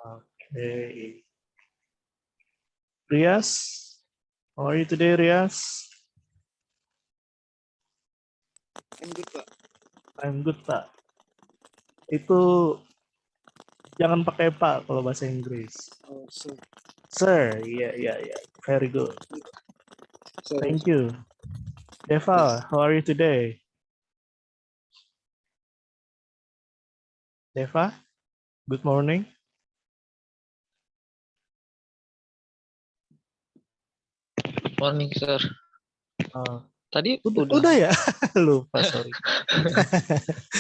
Okay. Rias, how are you today, Rias? I'm good, Pak. I'm good, Pak. Itu jangan pakai Pak kalau bahasa Inggris. Oh, sir. Sir, yeah. Very good. Sorry. Thank you. Deva, how are you today? Deva, good morning. Morning, sir. Tadi Udah ya? Lupa, sorry.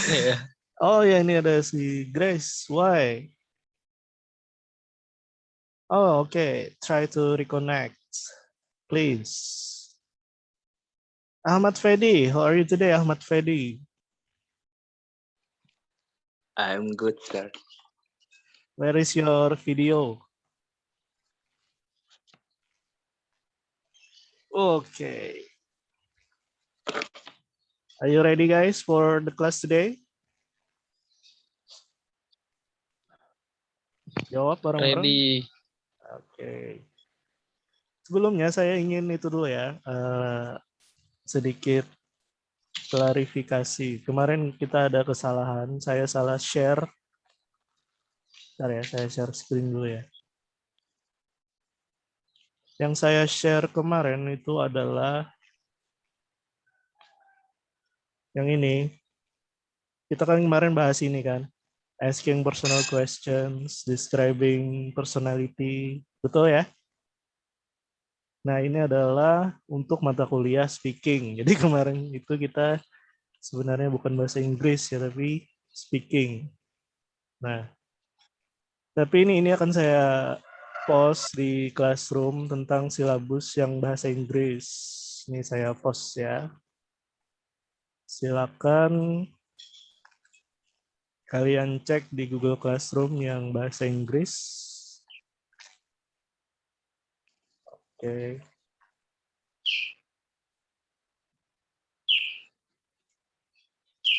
Iya. Oh ya, ini ada si Grace. Why? Oh, okay. Try to reconnect, please. Ahmad Fedi, how are you today, Ahmad Fedi? I'm good, sir. Where is your video? Okay. Are you ready, guys, for the class today? Jawab bareng-bareng. Ready. Oke. Sebelumnya saya ingin itu dulu ya, sedikit klarifikasi. Kemarin kita ada kesalahan, saya salah share. Bentar ya, saya share screen dulu ya. Yang saya share kemarin itu adalah yang ini. Kita kan kemarin bahas ini kan, asking personal questions, describing personality, betul ya? Nah, ini adalah untuk mata kuliah speaking. Jadi kemarin itu kita sebenarnya bukan bahasa Inggris ya, tapi speaking. Nah, tapi ini akan saya post di Classroom tentang silabus yang bahasa Inggris. Ini saya post ya. Silakan kalian cek di Google Classroom yang bahasa Inggris. Oke.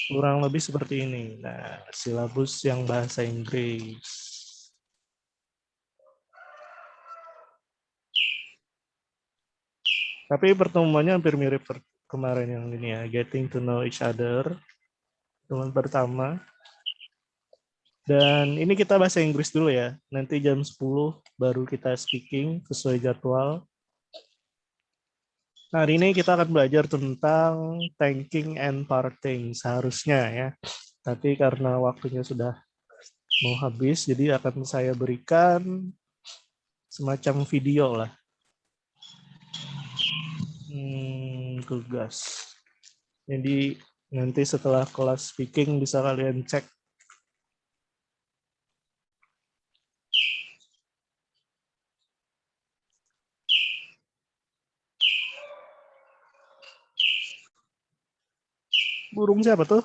Kurang lebih seperti ini. Nah, silabus yang bahasa Inggris. Tapi pertemuannya hampir mirip kemarin yang ini ya, getting to know each other. Teman pertama. Dan ini kita bahasa Inggris dulu ya. Nanti jam 10 baru kita speaking sesuai jadwal. Nah, hari ini kita akan belajar tentang thanking and parting seharusnya ya. Tapi karena waktunya sudah mau habis, jadi akan saya berikan semacam video lah. Tugas. Jadi nanti setelah kelas speaking bisa kalian cek. Burung siapa tuh?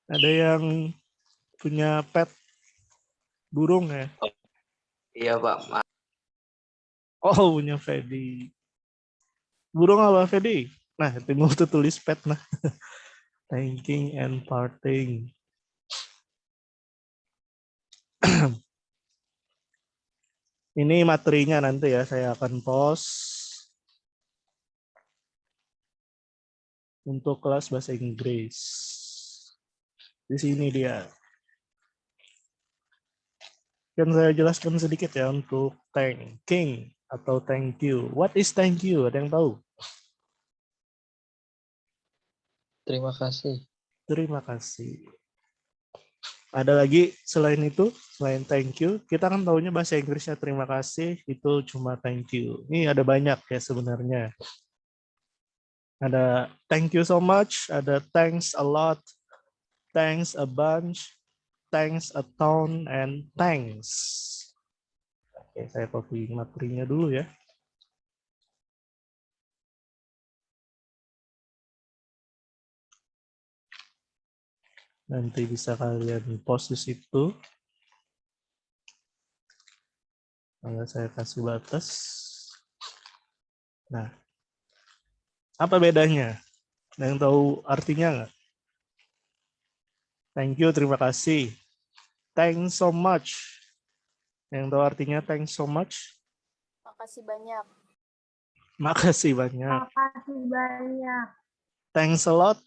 Ada yang punya pet burung ya? Iya, Pak. Oh, punya Fedi. Burung apa Fedi? Nah, timur tuh tulis pet nah. Thanking and parting. Ini materinya nanti ya, saya akan post untuk kelas bahasa Inggris. Di sini dia. Kan saya jelaskan sedikit ya untuk thanking atau thank you. What is thank you? Ada yang tahu? Terima kasih. Terima kasih. Ada lagi selain itu, selain thank you, kita kan tahunya bahasa Inggrisnya terima kasih itu cuma thank you. Ini ada banyak ya sebenarnya. Ada thank you so much, ada thanks a lot, thanks a bunch, thanks a ton, and thanks. Oke, saya copy materinya dulu ya. Nanti bisa kalian post di situ. Kalau saya kasih batas. Nah, apa bedanya? Ada yang tahu artinya nggak? Thank you, terima kasih. Thanks so much. Yang tahu artinya thanks so much? Makasih banyak. Makasih banyak. Makasih banyak. Thanks a lot.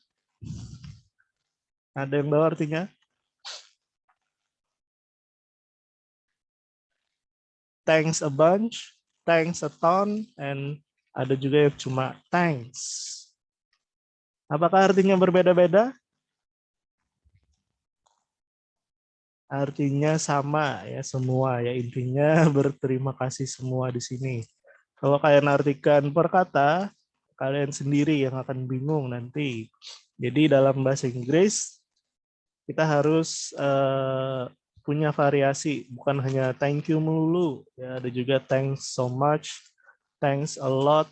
Ada yang tahu artinya? Thanks a bunch, thanks a ton, and ada juga yang cuma thanks. Apakah artinya berbeda-beda? Artinya sama ya, semua ya, intinya berterima kasih semua di sini. Kalau kalian artikan per kata, kalian sendiri yang akan bingung nanti. Jadi dalam bahasa Inggris kita harus punya variasi, bukan hanya thank you melulu, ya ada juga thanks so much, thanks a lot,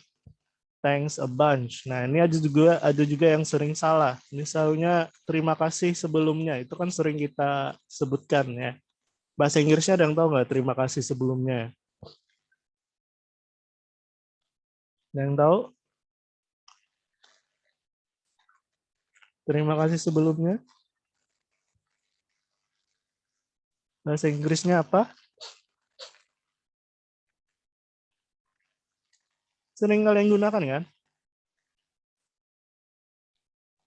thanks a bunch. Nah, ini ada juga yang sering salah. Misalnya terima kasih sebelumnya, itu kan sering kita sebutkan ya. Bahasa Inggrisnya ada yang tahu nggak terima kasih sebelumnya? Ada yang tahu? Terima kasih sebelumnya. Bahasa Inggrisnya apa? Sering kalian gunakan kan?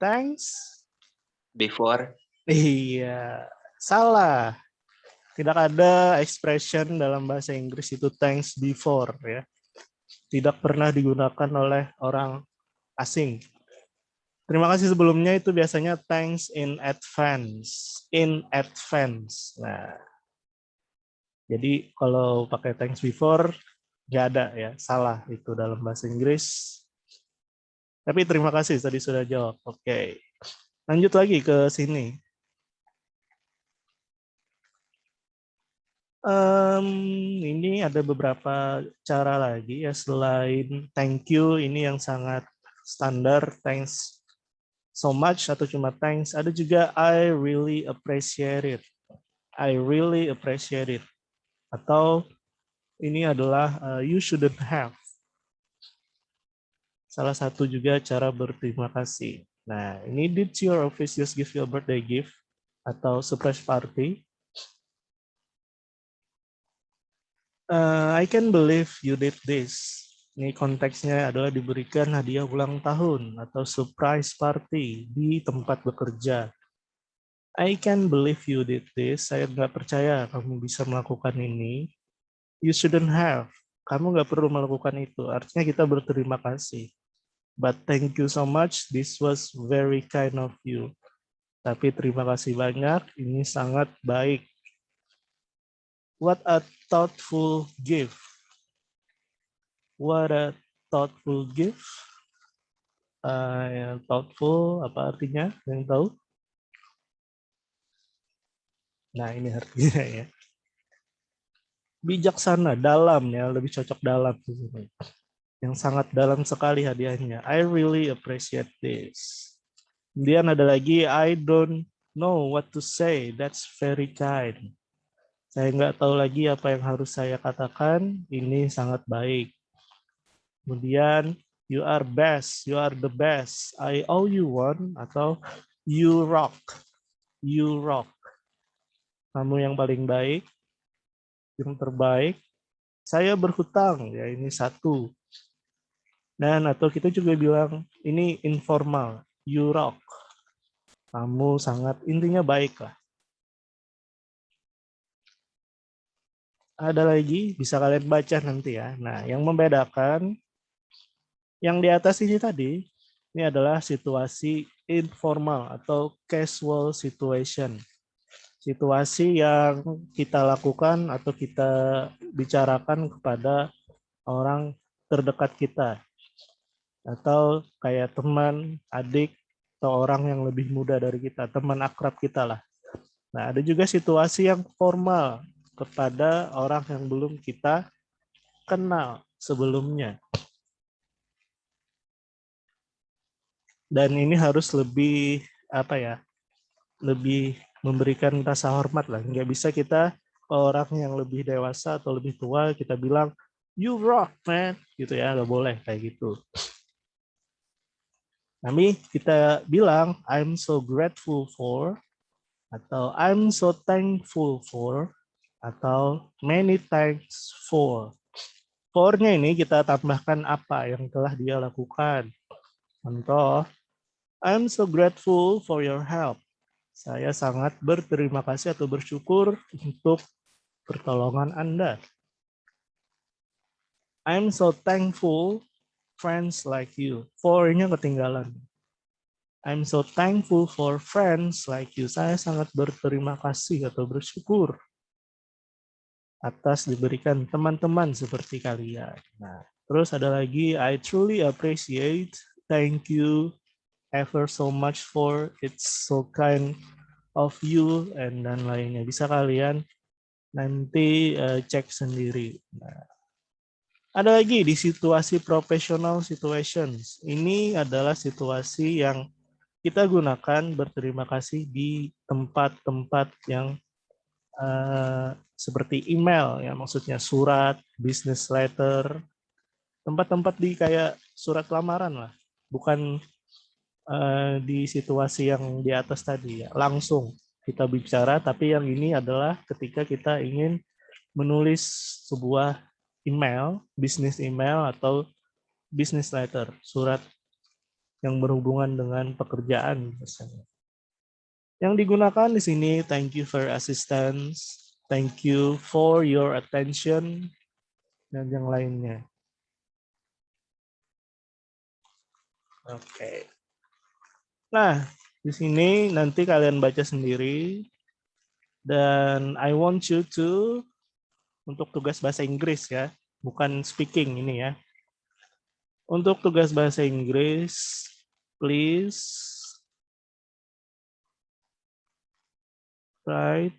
Thanks. Before. Iya, salah. Tidak ada expression dalam bahasa Inggris itu thanks before ya. Tidak pernah digunakan oleh orang asing. Terima kasih sebelumnya itu biasanya thanks in advance. In advance. Nah, jadi kalau pakai thanks before nggak ada ya, salah itu dalam bahasa Inggris. Tapi terima kasih tadi sudah jawab. Oke. Lanjut lagi ke sini. Ini ada beberapa cara lagi ya selain thank you, ini yang sangat standar, thanks so much atau cuma thanks. Ada juga I really appreciate it. I really appreciate it. Atau ini adalah you shouldn't have. Salah satu juga cara berterima kasih. Nah, ini did your office just give you a birthday gift atau surprise party? I can believe you did this. Ini konteksnya adalah diberikan hadiah ulang tahun atau surprise party di tempat bekerja. I can believe you did this. Saya nggak percaya kamu bisa melakukan ini. You shouldn't have. Kamu nggak perlu melakukan itu. Artinya kita berterima kasih. But thank you so much. This was very kind of you. Tapi terima kasih banyak. Ini sangat baik. What a thoughtful gift. What a thoughtful gift. Yang thoughtful apa artinya? Yang tahu? Nah, ini artinya ya. Bijaksana, dalam ya, lebih cocok dalam di sini. Yang sangat dalam sekali hadiahnya. I really appreciate this. Kemudian ada lagi, I don't know what to say. That's very kind. Saya nggak tahu lagi apa yang harus saya katakan. Ini sangat baik. Kemudian, you are best. You are the best. I owe you one. Atau you rock. You rock. Kamu yang paling baik. Yang terbaik. Saya berhutang. Ya, ini satu. Dan atau kita juga bilang ini informal, you rock. Kamu sangat intinya baik lah. Ada lagi bisa kalian baca nanti ya. Nah, yang membedakan yang di atas ini tadi ini adalah situasi informal atau casual situation. Situasi yang kita lakukan atau kita bicarakan kepada orang terdekat kita. Atau kayak teman, adik, atau orang yang lebih muda dari kita, teman akrab kita lah. Nah, ada juga situasi yang formal kepada orang yang belum kita kenal sebelumnya. Dan ini harus lebih lebih memberikan rasa hormat lah. Nggak bisa kita ke orang yang lebih dewasa atau lebih tua kita bilang you rock man gitu ya, nggak boleh kayak gitu. Kami kita bilang I'm so grateful for, atau I'm so thankful for, atau many thanks for. For-nya ini kita tambahkan apa yang telah dia lakukan. Contoh, I'm so grateful for your help. Saya sangat berterima kasih atau bersyukur untuk pertolongan Anda. I'm so thankful friends like you. For-nya ketinggalan. I'm so thankful for friends like you. Saya sangat berterima kasih atau bersyukur atas diberikan teman-teman seperti kalian. Nah, terus ada lagi, I truly appreciate, thank you ever so much for, it's so kind of you, and dan lainnya. Bisa kalian nanti cek sendiri. Nah, ada lagi di situasi professional situations. Ini adalah situasi yang kita gunakan berterima kasih di tempat-tempat yang seperti email, ya maksudnya surat, business letter, tempat-tempat di kayak surat lamaran lah, bukan di situasi yang di atas tadi ya, langsung kita bicara, tapi yang ini adalah ketika kita ingin menulis sebuah email, business email atau business letter, surat yang berhubungan dengan pekerjaan misalnya. Yang digunakan di sini, thank you for assistance, thank you for your attention, dan yang lainnya. Oke. Nah, di sini nanti kalian baca sendiri. Dan I want you to, untuk tugas bahasa Inggris ya, bukan speaking ini ya. Untuk tugas bahasa Inggris, please write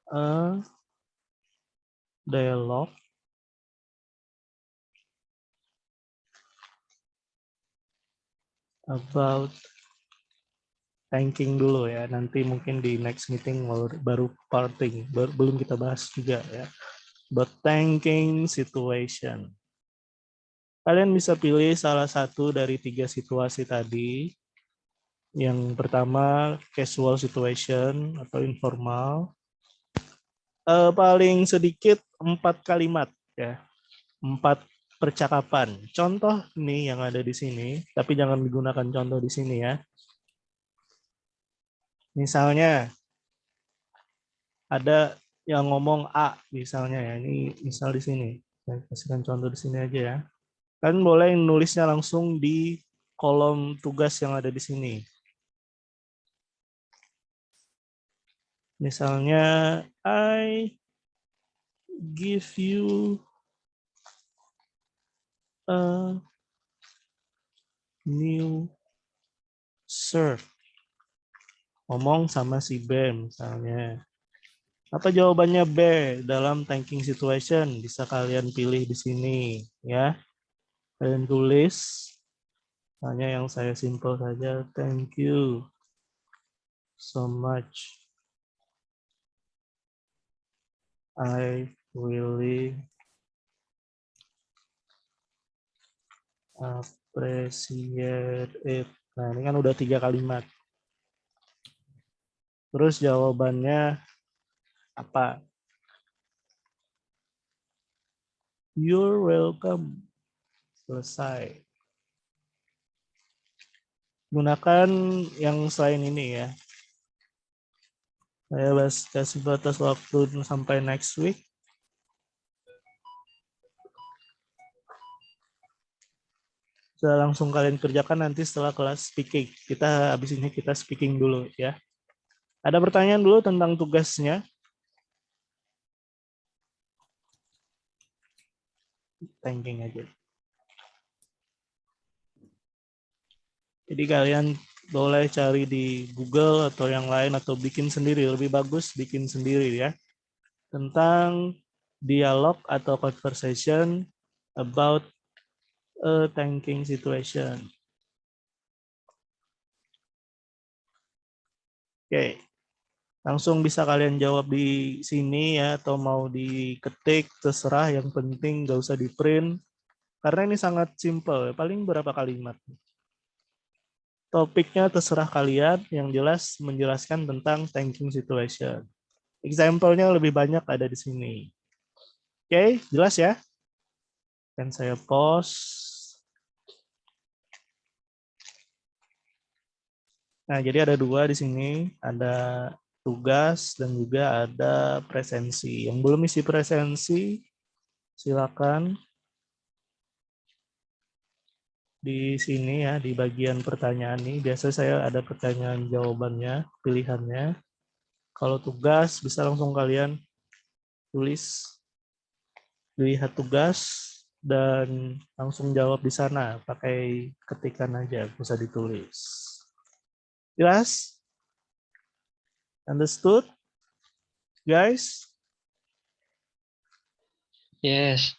a dialogue about thanking dulu ya. Nanti mungkin di next meeting baru parting, belum kita bahas juga ya. But thanking situation. Kalian bisa pilih salah satu dari 3 situasi tadi. Yang pertama casual situation atau informal. Paling sedikit 4 kalimat ya. 4 percakapan. Contoh nih yang ada di sini, tapi jangan digunakan contoh di sini ya. Misalnya ada yang ngomong A misalnya ya. Ini misal di sini. Saya kasihkan contoh di sini aja ya. Kalian boleh nulisnya langsung di kolom tugas yang ada di sini. Misalnya, I give you a new shirt. Ngomong sama si B misalnya. Apa jawabannya B dalam thanking situation? Bisa kalian pilih di sini ya. Kalian tulis. Hanya yang saya simple saja. Thank you so much. I really appreciate it. Nah, ini kan udah 3 kalimat. Terus jawabannya apa? You're welcome. Selesai. Gunakan yang selain ini ya. Saya kasih batas waktu sampai next week. Bisa langsung kalian kerjakan nanti setelah kelas speaking. Habis ini kita speaking dulu ya. Ada pertanyaan dulu tentang tugasnya? Thanking aja. Jadi kalian boleh cari di Google atau yang lain atau bikin sendiri. Lebih bagus bikin sendiri ya. Tentang dialog atau conversation about a thanking situation. Oke. Langsung bisa kalian jawab di sini ya, atau mau diketik, terserah, yang penting nggak usah di print. Karena ini sangat simple, paling berapa kalimat. Topiknya terserah kalian, yang jelas menjelaskan tentang thinking situation. Example-nya lebih banyak ada di sini. Oke, jelas ya? Dan saya pause. Nah, jadi ada dua di sini, ada tugas dan juga ada presensi. Yang belum isi presensi, silakan di sini ya, di bagian pertanyaan ini. Biasa saya ada pertanyaan jawabannya, pilihannya. Kalau tugas bisa langsung kalian tulis, lihat tugas dan langsung jawab di sana pakai ketikan aja, bisa ditulis. Jelas? Understood? Guys? Yes,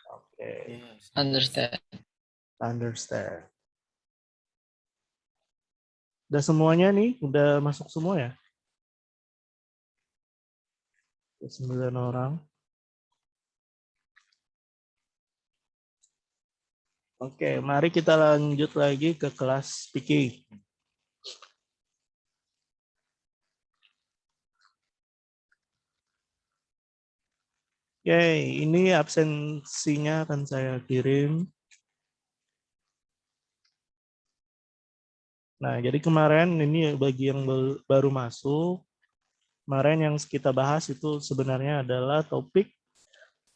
Oke, understand. understand. Udah semuanya nih, udah masuk semua ya? 9 orang. Oke, mari kita lanjut lagi ke kelas speaking. Oke, ini absensinya akan saya kirim. Nah, jadi kemarin ini bagi yang baru masuk, kemarin yang kita bahas itu sebenarnya adalah topik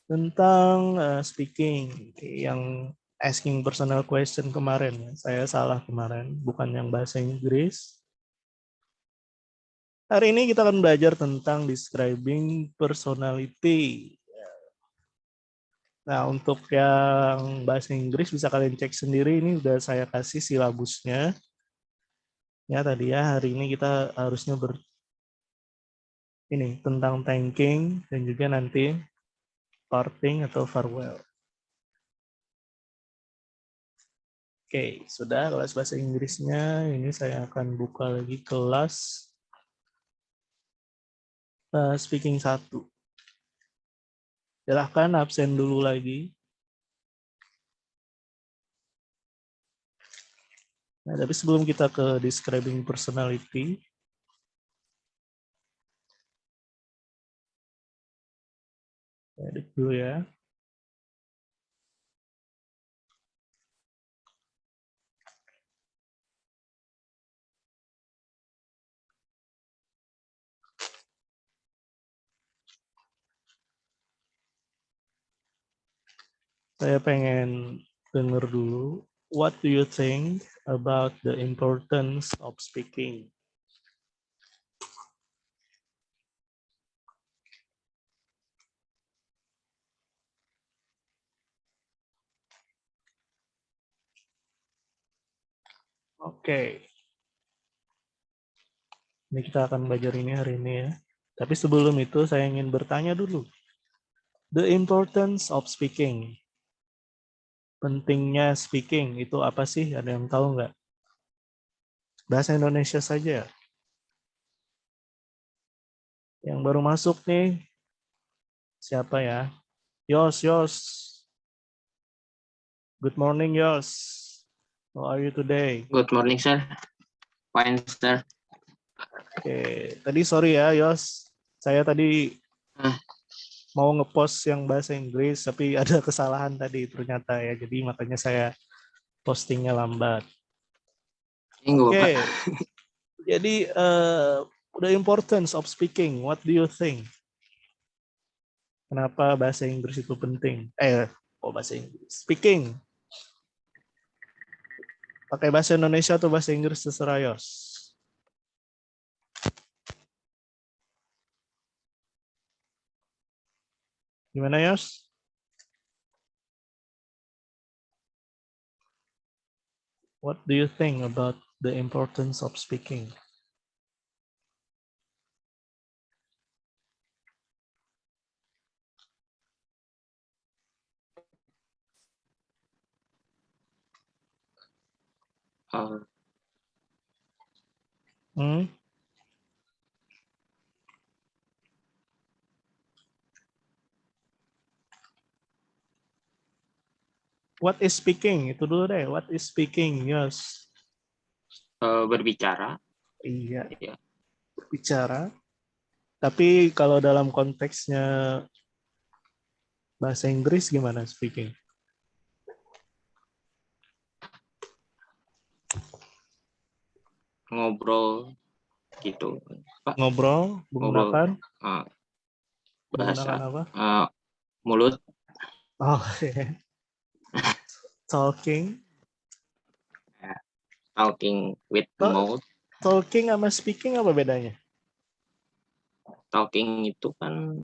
tentang speaking, yang asking personal question kemarin. Saya salah kemarin, bukan yang bahasa Inggris. Hari ini kita akan belajar tentang describing personality. Nah, untuk yang bahasa Inggris bisa kalian cek sendiri, ini udah saya kasih silabusnya. Ya, tadi ya, hari ini kita harusnya ini tentang thanking dan juga nanti parting atau farewell. Oke, sudah kelas bahasa Inggrisnya. Ini saya akan buka lagi kelas speaking 1. Silahkan absen dulu lagi. Nah, tapi sebelum kita ke describing personality, edit dulu ya. Saya pengen dengar dulu. What do you think about the importance of speaking? Oke. Ini kita akan belajar ini hari ini ya. Tapi sebelum itu saya ingin bertanya dulu. The importance of speaking. Pentingnya speaking itu apa sih? Ada yang tahu nggak? Bahasa Indonesia saja. Yang baru masuk nih, siapa ya? Yos. Good morning, Yos. How are you today? Good morning, sir. Fine, sir. Oke, tadi sorry ya, Yos. Saya tadi mau ngepost yang bahasa Inggris, tapi ada kesalahan tadi ternyata ya. Jadi makanya saya postingnya lambat. Oke, jadi the importance of speaking. What do you think? Kenapa bahasa Inggris itu penting? Bahasa Inggris. Speaking. Pakai bahasa Indonesia atau bahasa Inggris terserah, Yos. Gimana, Yos? What do you think about the importance of speaking? Hmm? What is speaking? Itu dulu deh. What is speaking? Yes. Berbicara. Iya, Iya. bicara. Tapi kalau dalam konteksnya bahasa Inggris gimana speaking? Ngobrol gitu. Pak, Ngobrol ngobrol. menggunakan Bahasa apa? mulut. Oh, talking. Talking with Oh. mouth. Talking sama speaking apa bedanya? Talking itu kan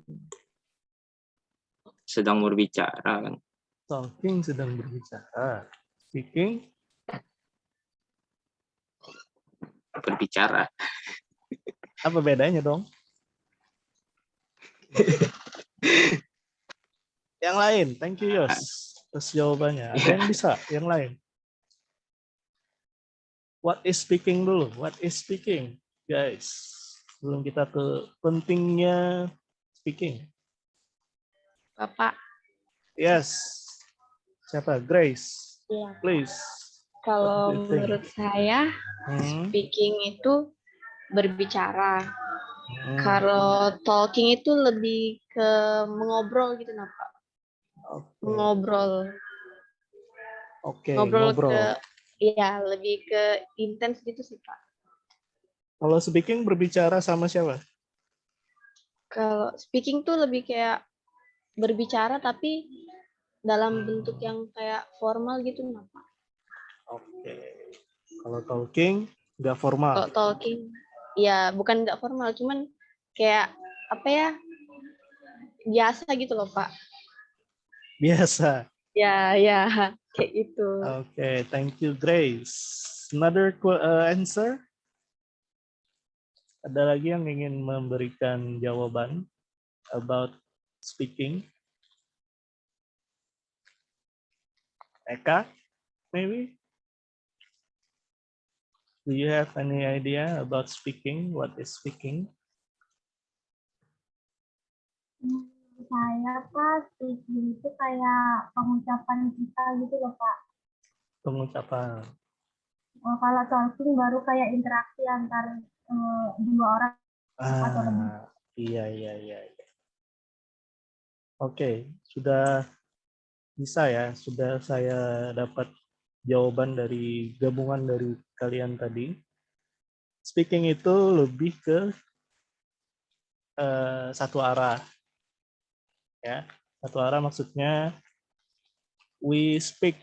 sedang berbicara kan. Talking sedang berbicara. Speaking Berbicara. apa bedanya dong? Yang lain, thank you Yos. Terus jawabannya. Ada yang bisa? Yang lain? What is speaking dulu? What is speaking, guys? Sebelum kita ke pentingnya speaking. Bapak, Yes. Siapa? Grace. ya. Please. Kalau What do you think? menurut saya, speaking itu berbicara. Kalau talking itu lebih ke mengobrol gitu, nah, Pak. Mengobrol. Oke, Ngobrol ngobrol. ke, ya lebih ke intens gitu sih, Pak. Kalau speaking berbicara sama siapa? Kalau speaking tuh lebih kayak berbicara tapi dalam bentuk yang kayak formal gitu, nah, Pak. Oke. Kalau talking nggak formal. Kalau talking, ya bukan nggak formal, cuman kayak apa ya, biasa gitu loh, Pak. Biasa. Ya, kayak gitu. Oke, thank you Grace. Another answer? Ada lagi yang ingin memberikan jawaban about speaking? Eka, maybe? Do you have any idea about speaking? What is speaking? Saya Pak, speaking itu kayak pengucapan kita gitu loh Pak. Pengucapan. Kalau talking baru kayak interaksi antar dua orang atau lebih. Iya. Oke, sudah bisa ya. Sudah saya dapat jawaban dari gabungan dari kalian tadi. Speaking itu lebih ke satu arah. Ya, satu arah maksudnya we speak,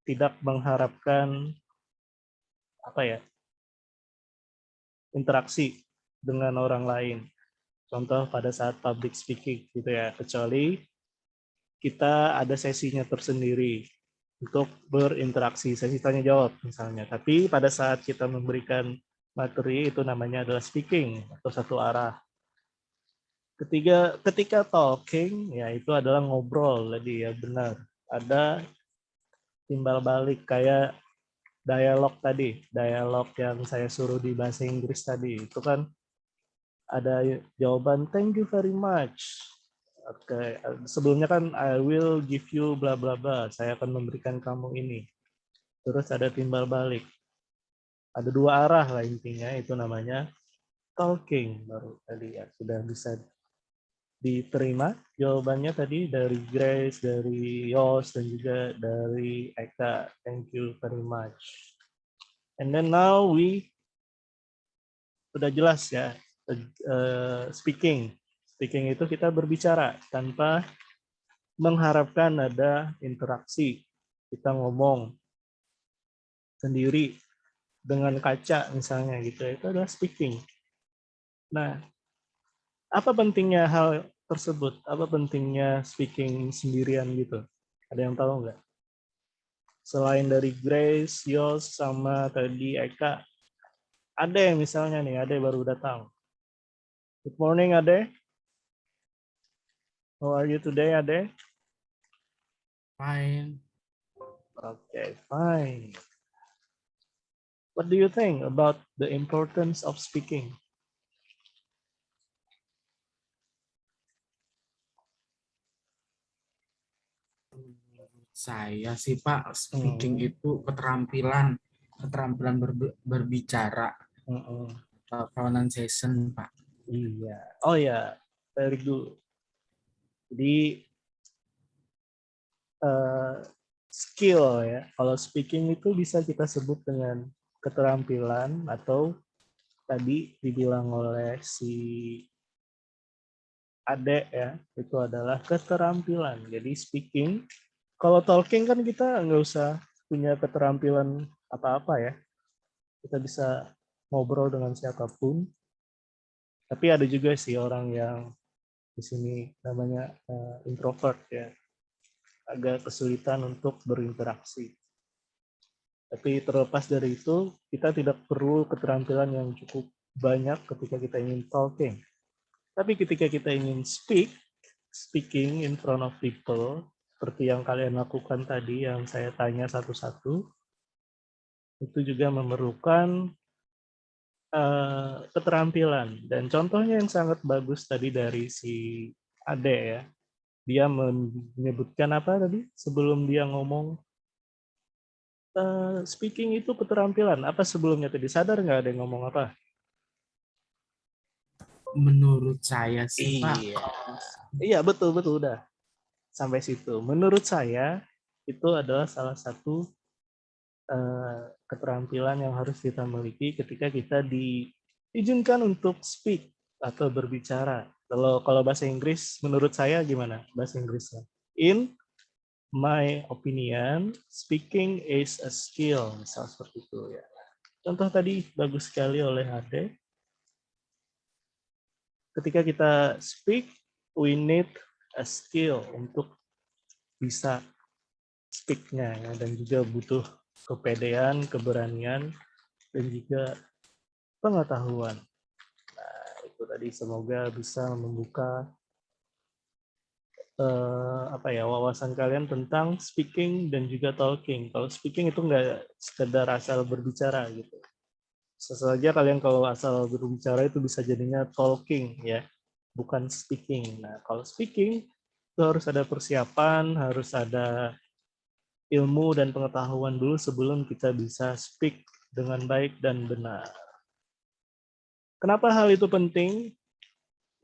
tidak mengharapkan apa ya, interaksi dengan orang lain. Contoh pada saat public speaking gitu ya, kecuali kita ada sesinya tersendiri untuk berinteraksi, sesi tanya jawab misalnya. Tapi pada saat kita memberikan materi itu namanya adalah speaking atau satu arah. Ketika talking ya itu adalah ngobrol, jadi ya benar. Ada timbal balik kayak dialog tadi, dialog yang saya suruh di bahasa Inggris tadi, itu kan ada jawaban thank you very much. Oke, sebelumnya kan I will give you bla bla bla, saya akan memberikan kamu ini. Terus ada timbal balik. Ada dua arah lah intinya, itu namanya talking baru tadi ya. Sudah bisa diterima jawabannya tadi dari Grace, dari Yos, dan juga dari Eka. Thank you very much. And then now sudah jelas ya, speaking. Speaking itu kita berbicara tanpa mengharapkan ada interaksi. Kita ngomong sendiri dengan kaca misalnya gitu. Itu adalah speaking. Nah, apa pentingnya hal tersebut? Apa pentingnya speaking sendirian gitu? Ada yang tahu nggak? Selain dari Grace, Yos, sama tadi Eka, Ade misalnya nih, Ade baru datang. Good morning, Ade. How are you today, Ade? Fine. Okay, fine. What do you think about the importance of speaking? Saya sih Pak, speaking itu keterampilan keterampilan berbicara, Mm-mm. pronunciation, Pak. Iya. Oh ya, very good. Jadi skill ya. Kalau speaking itu bisa kita sebut dengan keterampilan atau tadi dibilang oleh si Ade ya, itu adalah keterampilan. Jadi speaking, kalau talking kan kita nggak usah punya keterampilan apa-apa ya. Kita bisa ngobrol dengan siapapun. Tapi ada juga sih orang yang di sini namanya introvert ya, agak kesulitan untuk berinteraksi. Tapi terlepas dari itu, kita tidak perlu keterampilan yang cukup banyak ketika kita ingin talking. Tapi ketika kita ingin speaking in front of people, seperti yang kalian lakukan tadi, yang saya tanya satu-satu, itu juga memerlukan keterampilan. Dan contohnya yang sangat bagus tadi dari si Ade ya, dia menyebutkan apa tadi sebelum dia ngomong speaking itu keterampilan. Apa sebelumnya tadi? Sadar nggak ada yang ngomong apa? Menurut saya sih, Pak. Iya betul udah sampai situ. Menurut saya itu adalah salah satu keterampilan yang harus kita miliki ketika kita diizinkan untuk speak atau berbicara. Kalau bahasa Inggris, menurut saya gimana bahasa Inggrisnya? In my opinion, speaking is a skill, misal seperti itu ya. Contoh tadi bagus sekali oleh Ade. Ketika kita speak, we need a skill untuk bisa speak-nya ya, dan juga butuh kepedean, keberanian, dan juga pengetahuan. Nah, itu tadi semoga bisa membuka wawasan kalian tentang speaking dan juga talking. Kalau speaking itu nggak sekedar asal berbicara gitu. Sesaja kalian kalau asal berbicara itu bisa jadinya talking ya, bukan speaking. Nah, kalau speaking itu harus ada persiapan, harus ada ilmu dan pengetahuan dulu sebelum kita bisa speak dengan baik dan benar. Kenapa hal itu penting?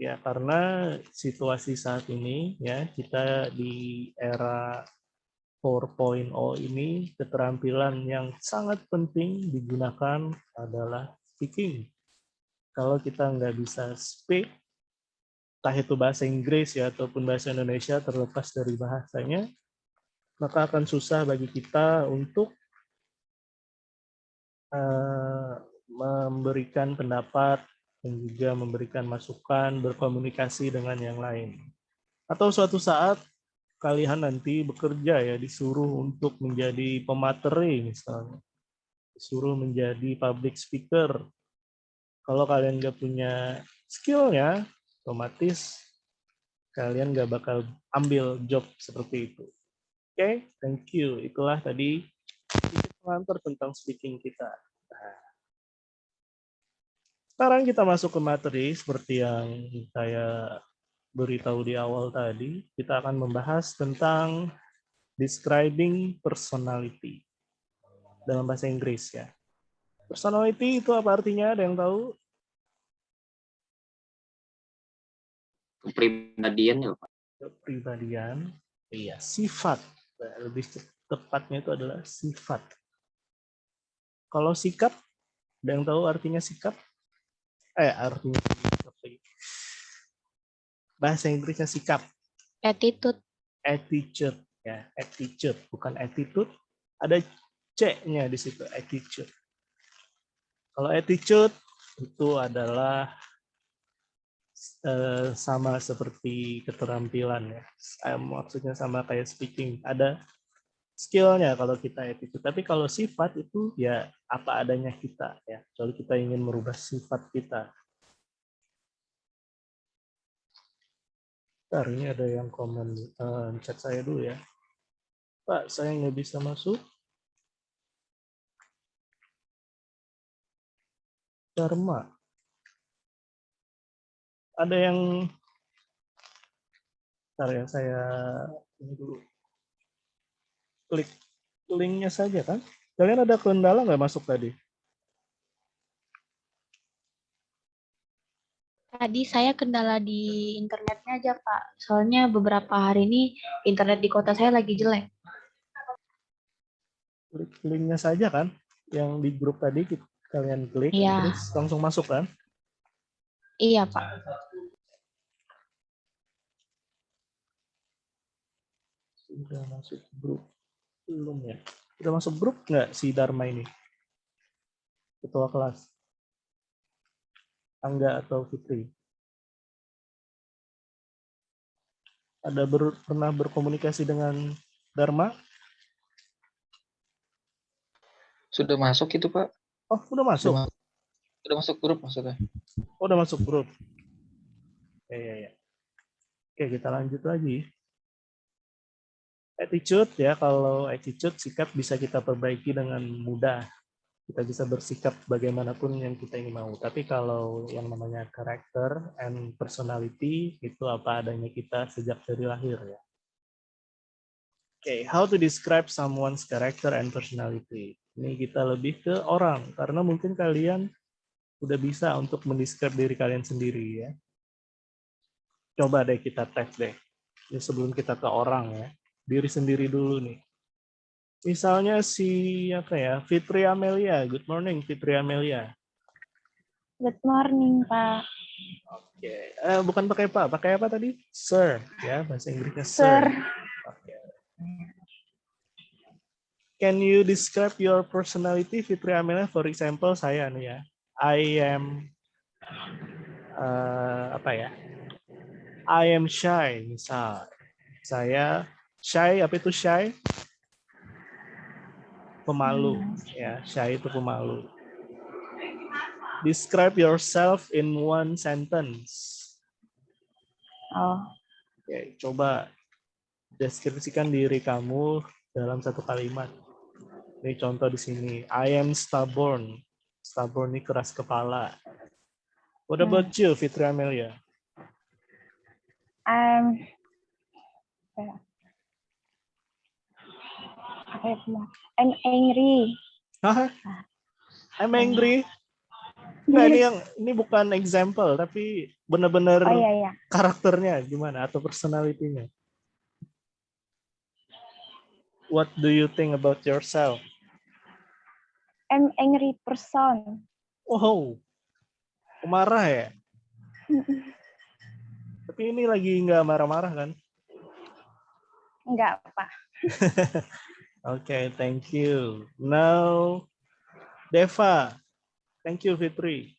Ya, karena situasi saat ini ya, kita di era 4.0 ini keterampilan yang sangat penting digunakan adalah speaking. Kalau kita nggak bisa speak, entah itu bahasa Inggris ya ataupun bahasa Indonesia, terlepas dari bahasanya, maka akan susah bagi kita untuk memberikan pendapat dan juga memberikan masukan, berkomunikasi dengan yang lain. Atau suatu saat kalian nanti bekerja ya, disuruh untuk menjadi pemateri misalnya, disuruh menjadi public speaker. Kalau kalian nggak punya skill-nya, otomatis kalian nggak bakal ambil job seperti itu. Oke, thank you. Itulah tadi sedikit pengantar tentang speaking kita. Nah, sekarang kita masuk ke materi seperti yang saya beritahu di awal tadi. Kita akan membahas tentang describing personality dalam bahasa Inggris ya. Personality itu apa artinya? Ada yang tahu? Kepribadian ya, Pak. Kepribadian, iya, sifat. Lebih tepatnya itu adalah sifat. Kalau sikap, ada yang tahu artinya sikap? Artinya bahasa Inggrisnya sikap. Attitude. Attitude, ya, attitude, bukan attitude. Ada C-nya di situ, attitude. Kalau attitude itu adalah sama seperti keterampilan ya. Maksudnya sama kayak speaking. Ada skill-nya kalau kita attitude. Tapi kalau sifat itu ya apa adanya kita ya. Kalau kita ingin merubah sifat kita. Bentar, ini ada yang komen chat saya dulu ya. Pak, saya nggak bisa masuk. Dharma. Ada yang bentar ya, saya ini dulu. Klik linknya saja kan. Kalian ada kendala nggak masuk tadi? Tadi saya kendala di internetnya aja, Pak. Soalnya beberapa hari ini internet di kota saya lagi jelek. Klik linknya saja kan, yang di grup tadi kalian klik, Iya. terus langsung masuk kan? Iya, Pak. Sudah masuk grup belum ya? Sudah masuk grup nggak si Dharma ini? Ketua kelas? Angga atau Fitri? Ada pernah berkomunikasi dengan Dharma? Sudah masuk itu, Pak. Oh, udah masuk. Sudah masuk grup maksudnya. Oh, udah masuk grup. Ya. Oke, kita lanjut lagi. Attitude ya, kalau attitude sikap bisa kita perbaiki dengan mudah. Kita bisa bersikap bagaimanapun yang kita ingin mau. Tapi kalau yang namanya karakter and personality itu apa adanya kita sejak dari lahir ya. Oke, how to describe someone's character and personality. Ini kita lebih ke orang karena mungkin kalian udah bisa untuk mendescribe diri kalian sendiri ya. Coba deh kita tes deh. Ya, sebelum kita ke orang ya. Diri sendiri dulu nih. Misalnya si apa ya, Fitri Amelia. Good morning Fitri Amelia. Good morning, Pak. Oke, bukan pakai Pak, pakai apa tadi? Sir, ya bahasa Inggrisnya Sir. sir. Oke. Can you describe your personality, Fitri Amelia? For example, saya nih ya. I am apa ya? I am shy, misal. Saya shy, apa itu shy? Pemalu, ya. Shy itu pemalu. Describe yourself in one sentence. Oh, Oke, coba deskripsikan diri kamu dalam satu kalimat. Ini contoh di sini. I am stubborn. Stubborn ini keras kepala. What about you, Fitri Amelia? I'm I'm angry. Hah? I'm angry. Nah, ini bukan example, tapi benar-benar Oh iya. karakternya gimana atau personality-nya. What do you think about yourself? I'm angry person. Oh, marah ya? Tapi ini lagi nggak marah-marah kan? Enggak, Pak. Okay, thank you. Now, Deva. Thank you, Fitri.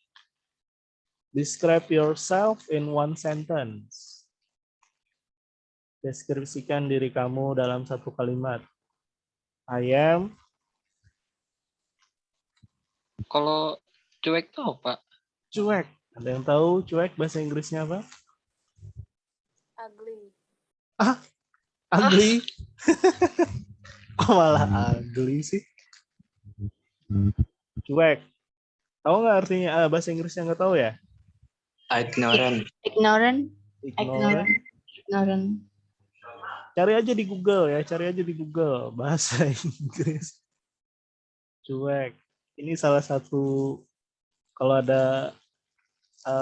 Describe yourself in one sentence. Deskripsikan diri kamu dalam satu kalimat. I am. Kalau cuek tuh, Pak. Cuek. Ada yang tahu cuek bahasa Inggrisnya apa? Ugly. Ugly. Kok malah ugly sih? Cuek. Tahu nggak artinya bahasa Inggrisnya nggak tahu ya? Ignorant. Ignorant. Cari aja di Google ya, cari aja di Google bahasa Inggris. Cuek. Ini salah satu kalau ada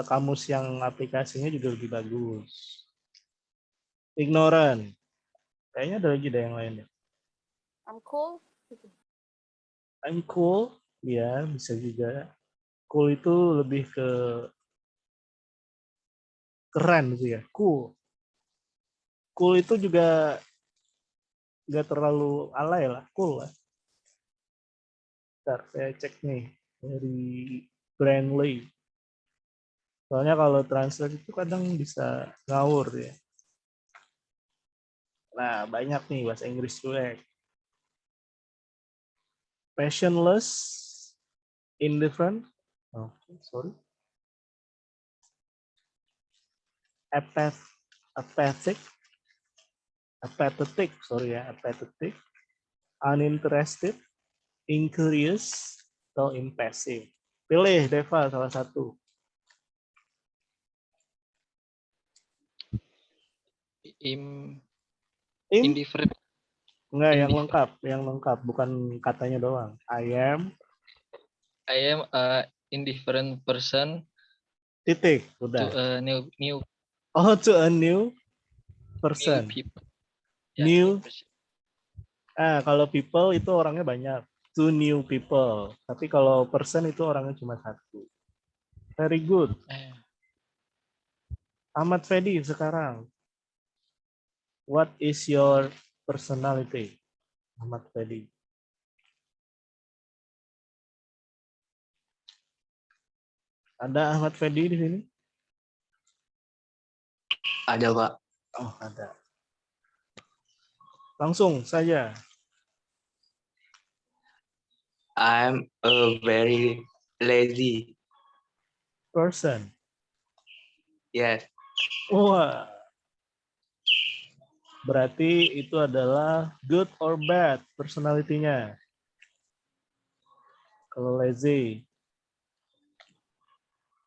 kamus yang aplikasinya juga lebih bagus. Ignorant. Kayaknya ada lagi deh yang lainnya. I'm cool. I'm cool. Ya, bisa juga. Cool itu lebih ke keren gitu ya. Cool. Cool itu juga nggak terlalu alay lah. Cool lah. Bentar, saya cek nih dari Brandly. Soalnya kalau translate itu kadang bisa ngawur ya. Nah, banyak nih bahasa Inggris cuek. Passionless, indifferent, sorry. Apathetic, uninterested, incurious, atau impassive. Pilih, Deva, salah satu. Indifferent. Enggak, yang lengkap, bukan katanya doang. I am a indifferent person titik, to udah. a new Oh, to a new person. people. New. person. Kalau people itu orangnya banyak. To new people. Tapi kalau person itu orangnya cuma satu. Very good. Eh, Ahmad Fedi sekarang. What is your personality? Ahmad Fedi. Ada Ahmad Fedi di sini? Ada, Pak. Oh, ada. Langsung saja. I'm a very lazy. Person. Yes. Wah. Berarti itu adalah good or bad personality-nya. Kalau lazy.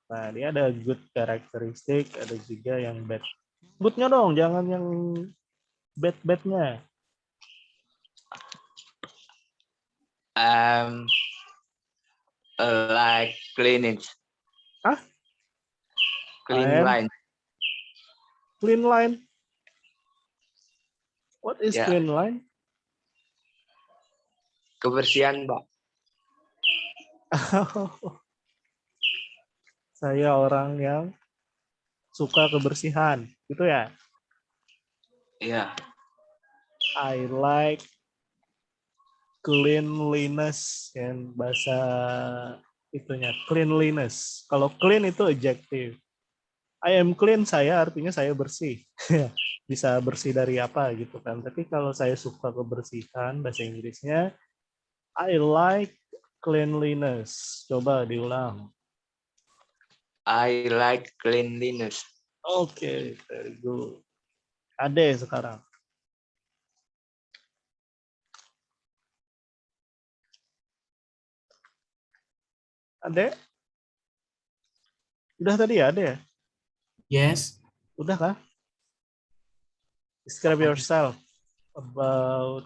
Nah, dia ada good karakteristik, ada juga yang bad. Good-nya dong, jangan yang bad-badnya. I'm like cleaning. Hah? Clean I am line. Clean line. What is Ya. clean line? Kebersihan, Pak. Saya orang yang suka kebersihan, gitu ya. Iya. I like cleanliness, yang bahasa itunya cleanliness. Kalau clean itu adjective. I am clean, saya artinya saya bersih. Bisa bersih dari apa gitu kan. Tapi kalau saya suka kebersihan, bahasa Inggrisnya I like cleanliness. Coba diulang. I like cleanliness. Oke, very good. Ade sekarang. Ade? Udah tadi ya, Ade ya? Yes. Udah kah? Describe yourself about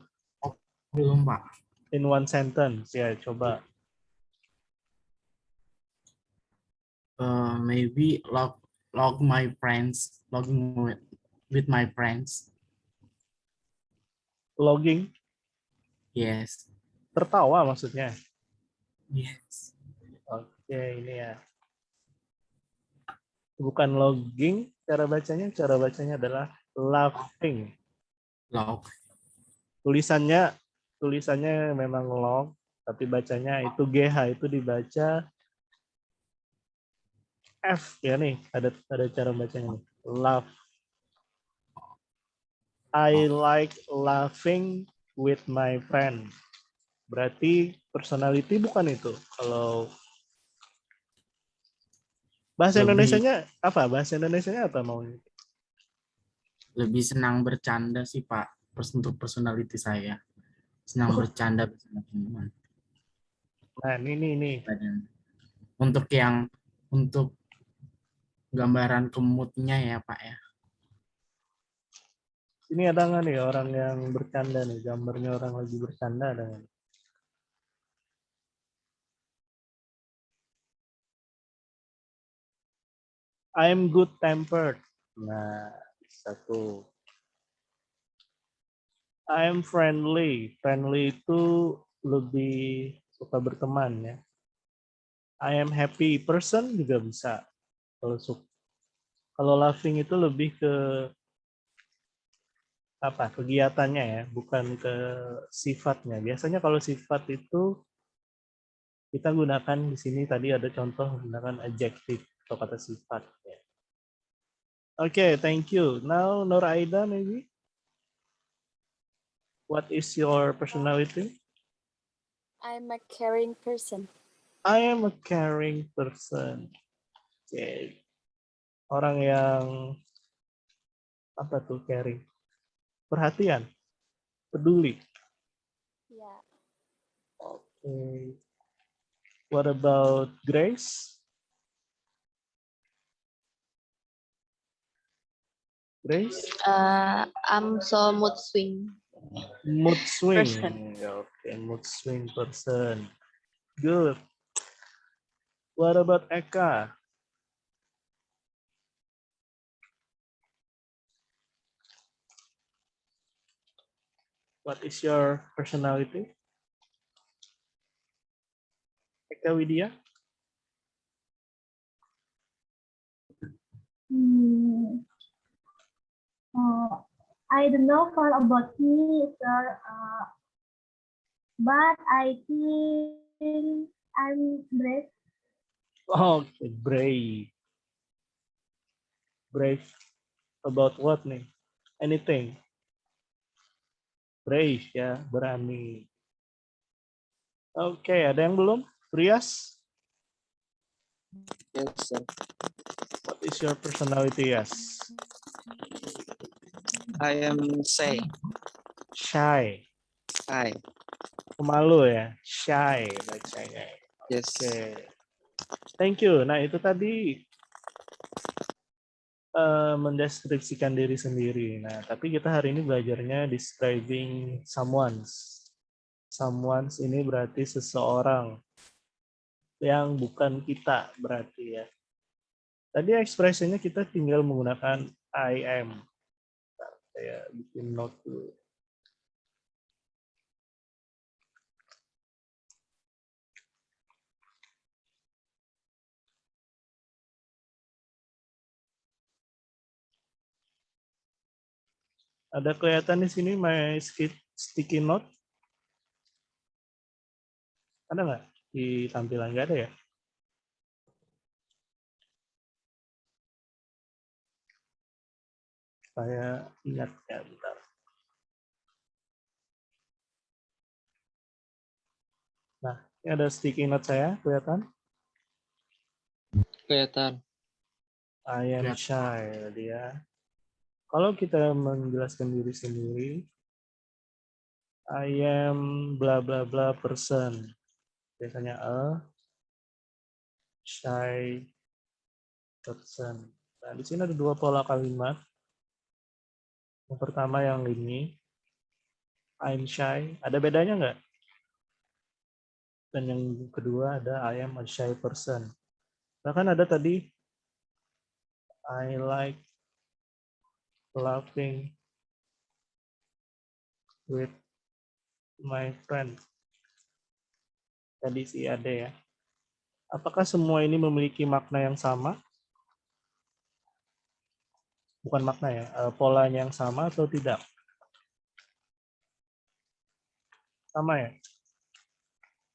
Belum, Pak. in one sentence. Ya, coba. Maybe log my friends, logging with my friends. Logging, Yes. tertawa maksudnya. Yes. Oke, ini ya. Bukan logging, cara bacanya adalah laughing. Log. Tulisannya memang log, tapi bacanya itu GH, itu dibaca F ya nih, ada cara bacanya nih. Laugh. I like laughing with my friend. Berarti personality bukan itu. Kalau bahasa Indonesianya apa? Bahasa Indonesianya apa mau? Lebih senang bercanda sih, Pak. Untuk personality saya. Senang bercanda bersama teman. Nah, ini. Dan untuk gambaran kemutnya ya, Pak ya. Ini ada nggak nih orang yang bercanda nih? Gambarnya orang lagi bercanda ada nggak? I'm good tempered. Nah, satu. I'm friendly. Friendly itu lebih suka berteman ya. I am happy person juga bisa. Kalau laughing itu lebih ke apa? Kegiatannya ya, bukan ke sifatnya. Biasanya kalau sifat itu kita gunakan di sini tadi ada contoh gunakan adjective atau kata sifat. Ya. Oke, thank you. Now Nur Aida maybe. What is your personality? I'm a caring person. I am a caring person. Oke. Orang yang apa tuh caring? Perhatian, peduli. Yeah. Oke. What about Grace? Grace? I'm so mood swing. Mood swing. Person. Okay, mood swing person. Good. What about Eka? What is your personality? Eka Widya? Hmm. I don't know for about me, sir. But I think I'm brave. Okay, brave. Brave about what nih? Anything? Brave ya, berani. Oke, ada yang belum? Rias, Yes, sir. what is your personality, Yas? I am say. Shy. Hi. Pemalu ya? Shy bacanya. Yes. Oke. Thank you. Nah, itu tadi mendeskripsikan diri sendiri. Nah, tapi kita hari ini belajarnya describing someone's. Someone's ini berarti seseorang yang bukan kita berarti ya. Tadi ekspresinya kita tinggal menggunakan I am. Saya bikin note dulu. Ada kelihatan di sini my sticky note? Ada nggak di tampilan? Nggak ada ya? Saya ingat ya, bentar. Nah, ini ada sticky note saya, kelihatan? Kelihatan. I am shy, dia. Kalau kita menjelaskan diri sendiri, I am bla bla bla person. Biasanya a shy person. Nah, di sini ada dua pola kalimat. Yang pertama yang ini, I'm shy. Ada bedanya nggak? Dan yang kedua ada I am a shy person. Bahkan ada tadi I like laughing with my friend. Tadi si Ade ya. Apakah semua ini memiliki makna yang sama? Bukan makna ya, polanya yang sama atau tidak? Sama ya?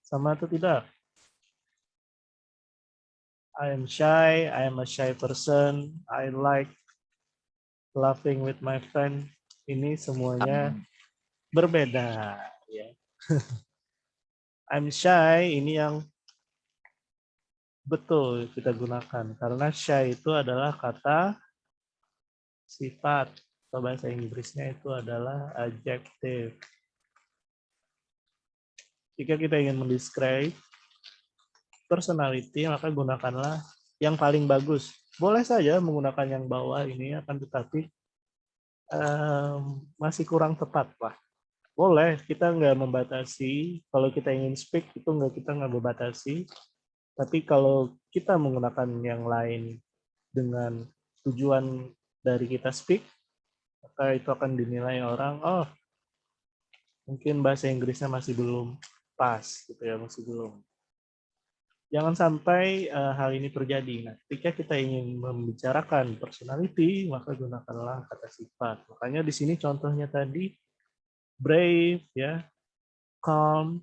Sama atau tidak? I am shy, I am a shy person, I like laughing with my friend. Ini semuanya berbeda ya. I'm shy ini yang betul kita gunakan karena shy itu adalah kata sifat atau bahasa Inggrisnya itu adalah adjective. Jika kita ingin mendescribe personality maka gunakanlah yang paling bagus. Boleh saja menggunakan yang bawah ini akan tetapi masih kurang tepat lah. Boleh, kita nggak membatasi. Kalau kita ingin speak itu kita nggak membatasi. Tapi kalau kita menggunakan yang lain dengan tujuan dari kita speak, maka itu akan dinilai orang, oh mungkin bahasa Inggrisnya masih belum pas, gitu ya, masih belum. Jangan sampai hal ini terjadi. Nah, ketika kita ingin membicarakan personality, maka gunakanlah kata sifat. Makanya di sini contohnya tadi brave, ya, calm.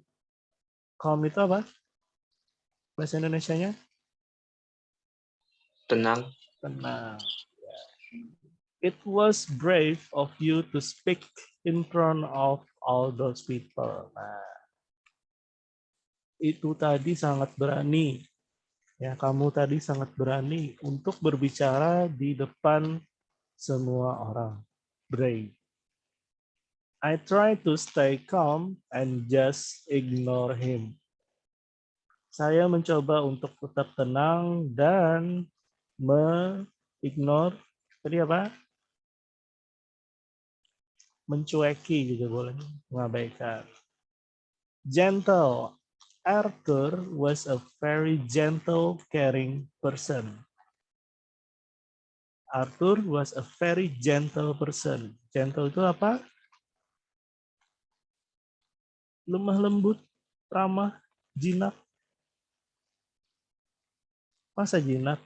Calm itu apa? Bahasa Indonesianya? Tenang. Tenang. It was brave of you to speak in front of all those people. Nah, itu tadi sangat berani. Ya, kamu tadi sangat berani untuk berbicara di depan semua orang. Brave. I try to stay calm and just ignore him. Saya mencoba untuk tetap tenang dan ignore tadi apa? mencueki juga boleh, mengabaikan. Gentle. Arthur was a very gentle, caring person. Arthur was a very gentle person. Gentle itu apa? Lemah lembut, ramah, jinak. Masa jinak?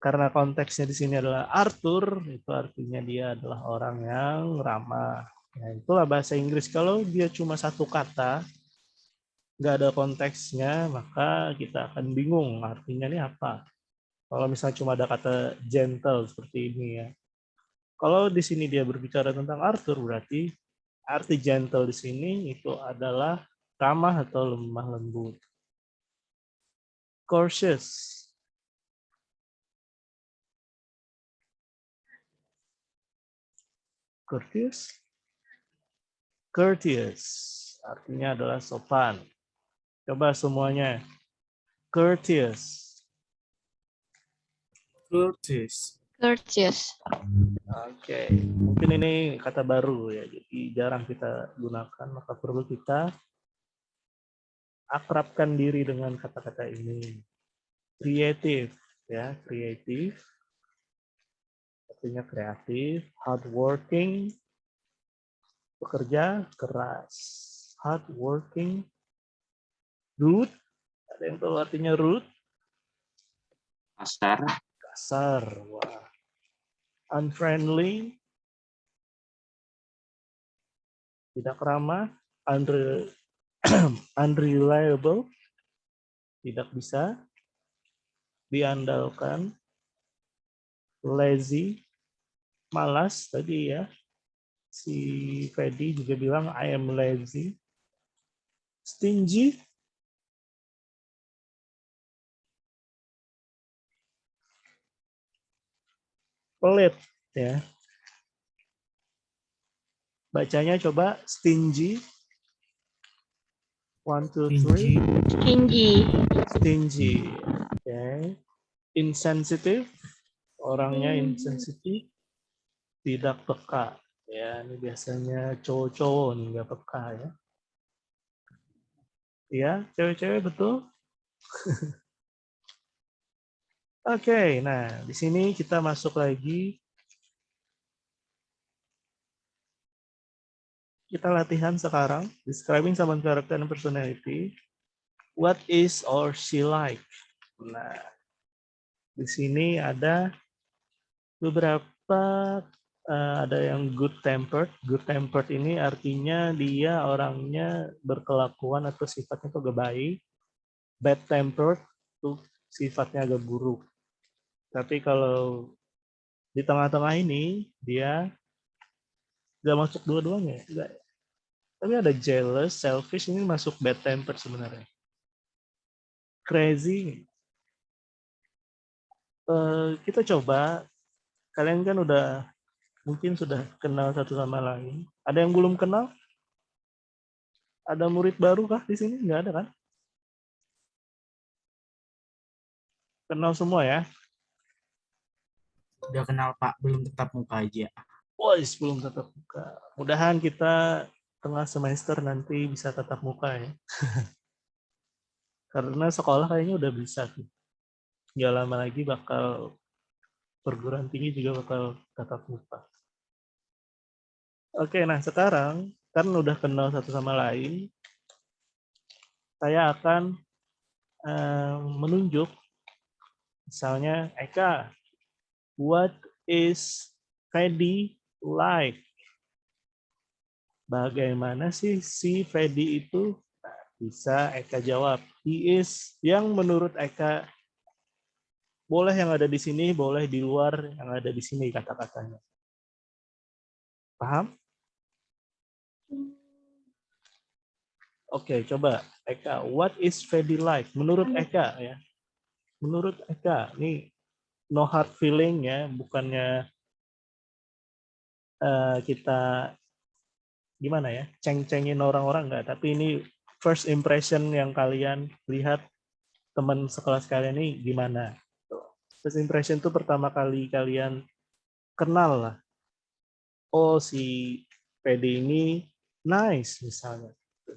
Karena konteksnya di sini adalah Arthur, itu artinya dia adalah orang yang ramah. Nah, itulah bahasa Inggris. Kalau dia cuma satu kata, nggak ada konteksnya, maka kita akan bingung artinya ini apa. Kalau misalnya cuma ada kata gentle seperti ini ya. Kalau di sini dia berbicara tentang Arthur, berarti arti gentle di sini itu adalah ramah atau lemah lembut. Courteous. Courteous. Courteous. Artinya adalah sopan. Coba semuanya. Courteous. Courteous. Courteous. Oke, mungkin ini kata baru ya, jadi jarang kita gunakan, maka perlu kita akrabkan diri dengan kata-kata ini. Creative, ya, creative, artinya kreatif. Hardworking, bekerja keras. Hardworking. Rude, ada yang tahu artinya rude? Kasar. Kasar, wah. Unfriendly, tidak ramah. Unreliable, tidak bisa diandalkan. Lazy, malas tadi ya. Si Fedi juga bilang I am lazy. Stingy, pelit ya. Bacanya coba stingy. 1, 2, 3. Stingy. Stingy. Oke. Insensitive. Orangnya insensitif. Tidak peka. Ya, ini biasanya cowok-cowok nih nggak peka ya. Ya, cewek-cewek betul. Oke, nah di sini kita masuk lagi. Kita latihan sekarang. Describing someone character and personality. What is or she like? Nah, di sini ada beberapa, ada yang good tempered. Good tempered ini artinya dia orangnya berkelakuan atau sifatnya tuh agak baik. Bad tempered tuh sifatnya agak buruk. Tapi kalau di tengah-tengah ini dia nggak masuk dua-duanya. Enggak. Tapi ada jealous, selfish, ini masuk bad tempered sebenarnya. Crazy. Kita coba, kalian kan udah mungkin sudah kenal satu sama lain. Ada yang belum kenal? Ada murid baru kah di sini? Nggak ada kan? Kenal semua ya? Udah kenal Pak, belum tetap muka aja. Wah, belum tatap muka. Mudahan kita tengah semester nanti bisa tatap muka ya. Karena sekolah kayaknya udah bisa tuh. Nggak lama lagi bakal perguruan tinggi juga bakal tatap muka. Oke, nah sekarang kan udah kenal satu sama lain, saya akan menunjuk, misalnya Eka, what is Fedi like? Bagaimana sih si Fedi itu? Nah, bisa Eka jawab. He is, yang menurut Eka, boleh yang ada di sini, boleh di luar yang ada di sini kata-katanya. Paham? Oke, coba Eka, what is Fedi like? Menurut Eka ya. Menurut Eka, nih no hard feeling ya, bukannya kita gimana ya, ceng-cengin orang-orang enggak, tapi ini first impression yang kalian lihat teman sekelas kalian ini gimana. First impression itu pertama kali kalian kenal lah oh si Fedi ini nice misalnya.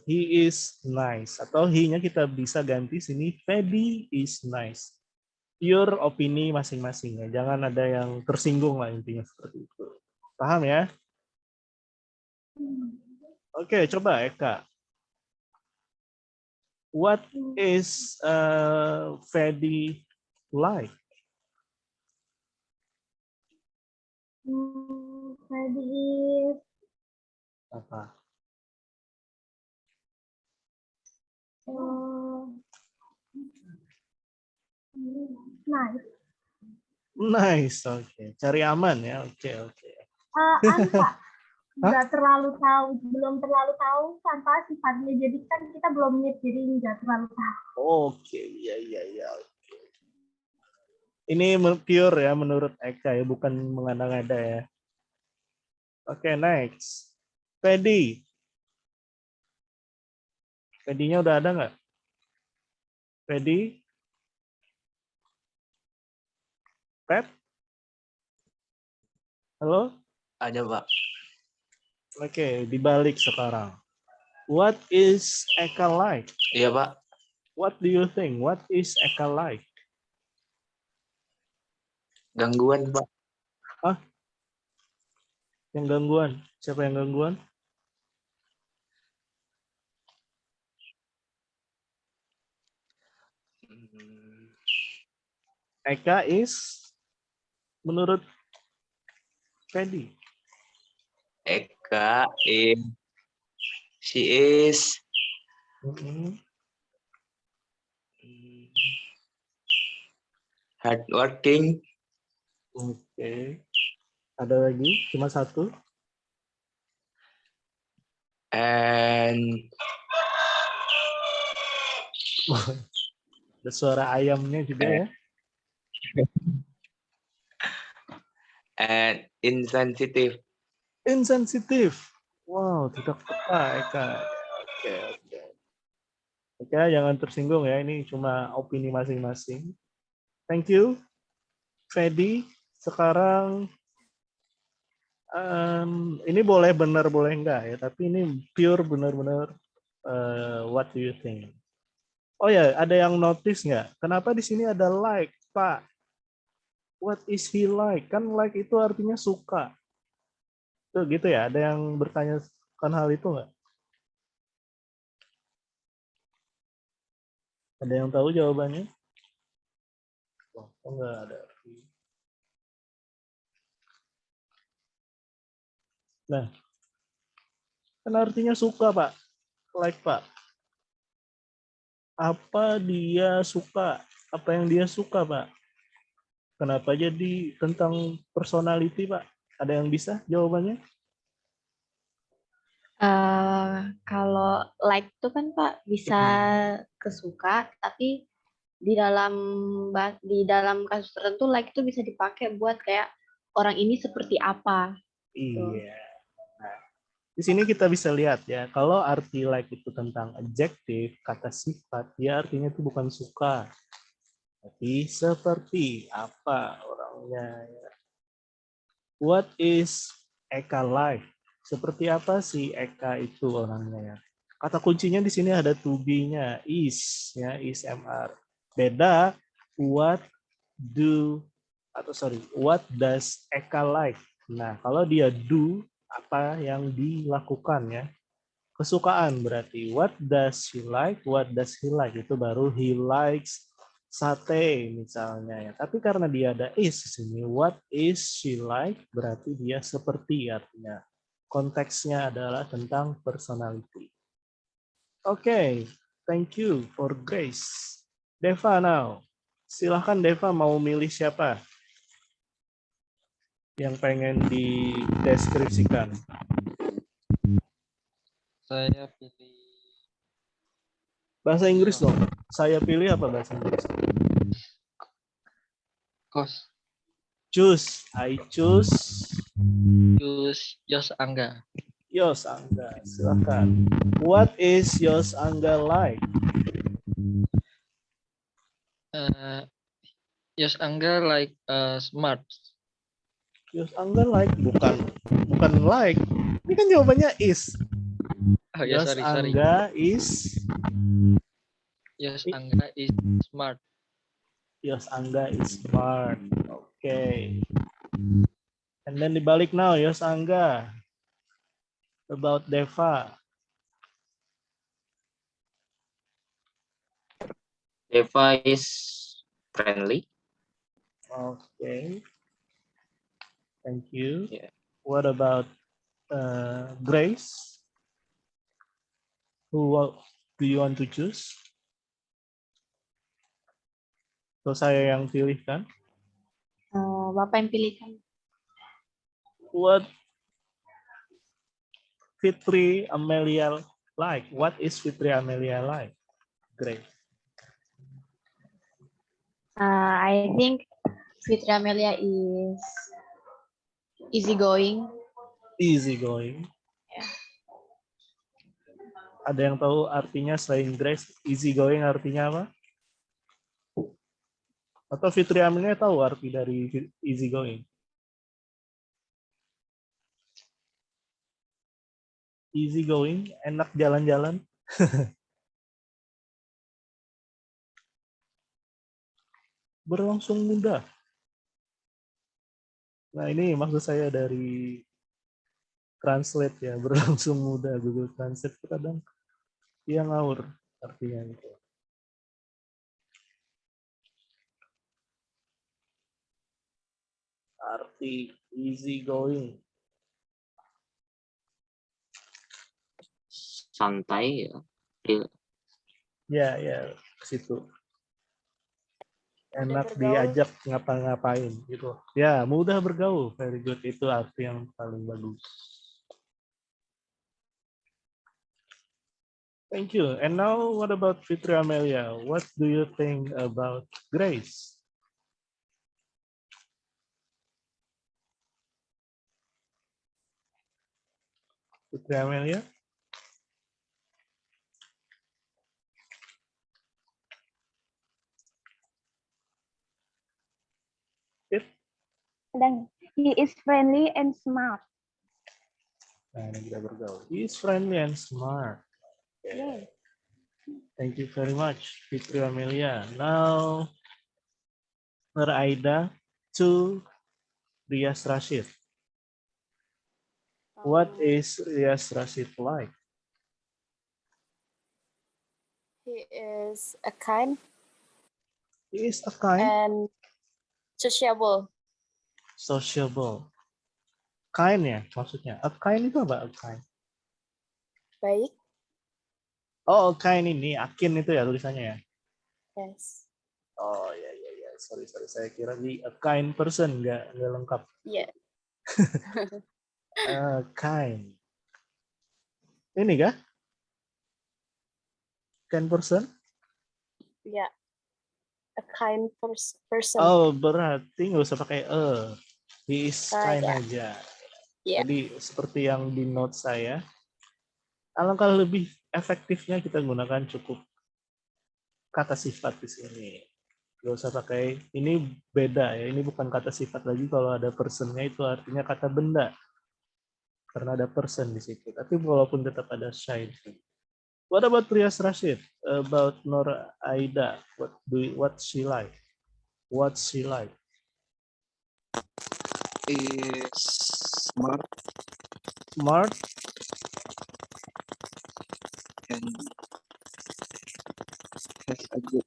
He is nice. Atau he-nya kita bisa ganti sini Fedi is nice. Pure opini masing-masing ya. Jangan ada yang tersinggung lah intinya seperti itu. Paham ya? Oke, coba Eka. What is Fedi like? Freddy is Apa? nice. Nice, oke. Cari aman ya, oke. Pak, nggak terlalu tahu, belum terlalu tahu tanpa sifatnya. Jadi kan kita belum meet, jadi nggak terlalu tahu. Oke, iya. Oke. Ini pure ya menurut Eka ya, bukan mengada-ngada ya. Oke, next. Fedi. Fedinya udah ada nggak? Fedi? Pep? Halo? Ada, Pak. Oke, dibalik sekarang. What is Eka like? Iya, Pak. What do you think? What is Eka like? Gangguan, Pak. Yang gangguan? Siapa yang gangguan? Eka is menurut Fedi. Eka is she is hardworking Oke. Ada lagi? Cuma satu? and Ada suara ayamnya juga ya. insensitive. Insensitif. Wow, tidak peka Eka. Oke. Oke, jangan tersinggung ya. Ini cuma opini masing-masing. Thank you, Fedi. Sekarang ini boleh benar boleh enggak ya. Tapi ini pure benar-benar what do you think? Oh ya, ada yang notice nggak? Kenapa di sini ada like, Pak? What is he like? Kan like itu artinya suka. Tuh gitu ya. Ada yang bertanyakan hal itu nggak? Ada yang tahu jawabannya? Oh, enggak ada. Nah, kan artinya suka, Pak. Like, Pak. Apa dia suka? Apa yang dia suka, Pak? Kenapa jadi tentang personality, Pak? Ada yang bisa jawabannya? Kalau like itu kan Pak bisa kesuka, tapi di dalam kasus tertentu like itu bisa dipakai buat kayak orang ini seperti apa. Iya. Nah, di sini kita bisa lihat ya, kalau arti like itu tentang adjektif, kata sifat, dia artinya itu bukan suka, tapi seperti apa orangnya. Ya. What is Eka like? Seperti apa sih Eka itu orangnya ya? Kata kuncinya di sini ada to be-nya, is ya, is MR. Beda what does Eka like? Nah, kalau dia do, apa yang dilakukan ya? Kesukaan berarti. What does she like? What does he like? Itu baru he likes sate misalnya ya. Tapi karena dia ada is di sini, what is she like? Berarti dia seperti artinya. Konteksnya adalah tentang personality. Oke, thank you for Grace. Deva now. Silahkan Deva mau milih siapa yang pengen dideskripsikan. Saya pilih Bahasa Inggris dong. Saya pilih apa bahasa Inggris? Kos. Choose. I choose. Yos Angga. Yos Angga. Silakan. What is Yos Angga like? Yos Angga like smart. Yos Angga like bukan bukan like. Ini kan jawabannya is. Oh ya, Yos sorry. Angga is. Yes, Angga is smart. Yos Angga is smart. Okay. And then dibalik now, Yos Angga. About Deva. Deva is friendly. Okay. Thank you. Yeah. What about Grace? Do you want to choose? So saya yang pilih kan? Bapak yang pilihkan. What Fitri Amelia like? What is Fitri Amelia like? Grace. I think Fitri Amelia is easygoing. Easygoing. Ya. Ada yang tahu artinya selain Grace? Easygoing artinya apa? Atau Fitri Amelia tahu arti dari easygoing? Easygoing, enak jalan-jalan. Berlangsung mudah. Nah ini maksud saya dari translate ya, berlangsung mudah. Google Translate kadang dia ngawur artinya gitu. Arti easy going. Santai ya. Ya, ke situ. Mudah Enak bergaul. diajak ngapa-ngapain gitu. Ya, mudah bergaul. Very good. Itu arti yang paling bagus. Thank you. And now what about Fitri Amelia? What do you think about Grace? Fitri Amelia? Dan he is friendly and smart. Nah, ini kita bergaul. He is friendly and smart. Yes. Thank you very much, Fitri Amelia. Now, Nur Aida to Rias Rashid. What is Rias Rashid like? He is a kind He is a kind, and sociable. sociable. Kind ya maksudnya. A kind itu apa? A kind. Baik. Oh, a kind ini. Akin itu ya tulisannya ya? Yes. Oh, ya. Sorry. Saya kira di a kind person. Nggak lengkap. Yeah. A kind. Ini kah? Kind person? Yeah. A kind person. Oh, berarti nggak usah pakai He is kind ya. aja. Yeah. Jadi seperti yang di note saya, alangkah lebih efektifnya kita gunakan cukup kata sifat di sini. Gak usah pakai, ini beda ya, ini bukan kata sifat lagi kalau ada personnya itu artinya kata benda. Karena ada person di situ. Tapi walaupun tetap ada shine. What about Rias Rashid? About Nur Aida? What she like? What's she like? Is smart Smart? and have a good.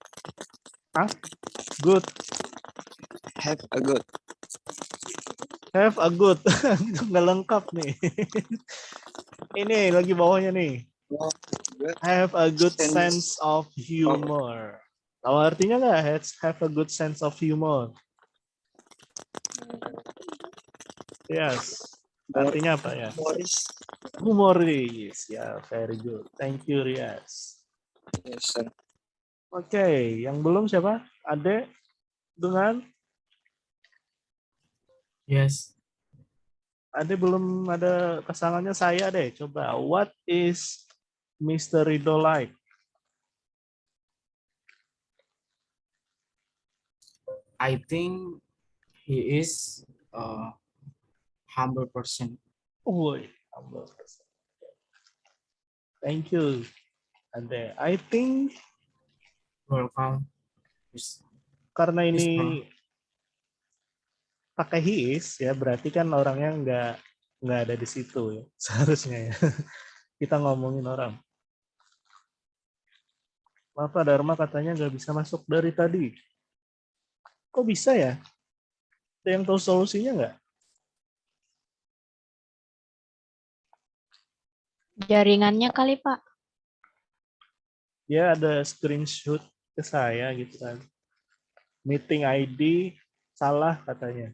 Good. Have a good. Have a good. Nggak lengkap nih. Ini lagi bawahnya nih. Good. Have a good sense of humor. Tahu artinya nggak? Have a good sense of humor. Yes. Artinya apa ya? Boys. Humoris. Ya, very good. Thank you, Rias. Yes, sir. Oke, yang belum siapa? Ade dengan Yes. Ade belum ada pasangannya, saya deh. Coba, what is Mr. Rido like? I think he is a humble person. Woi, humble person. Thank you. Ade, I think Welcome. Yes. karena Yes, ini pakai he is ya, berarti kan orangnya nggak ada di situ ya, seharusnya ya. Kita ngomongin orang. Bapak Dharma katanya nggak bisa masuk dari tadi. Kok bisa ya? Ada yang tahu solusinya nggak? Jaringannya kali, Pak. Dia ada screenshot ke saya gitu kan. Meeting ID salah katanya.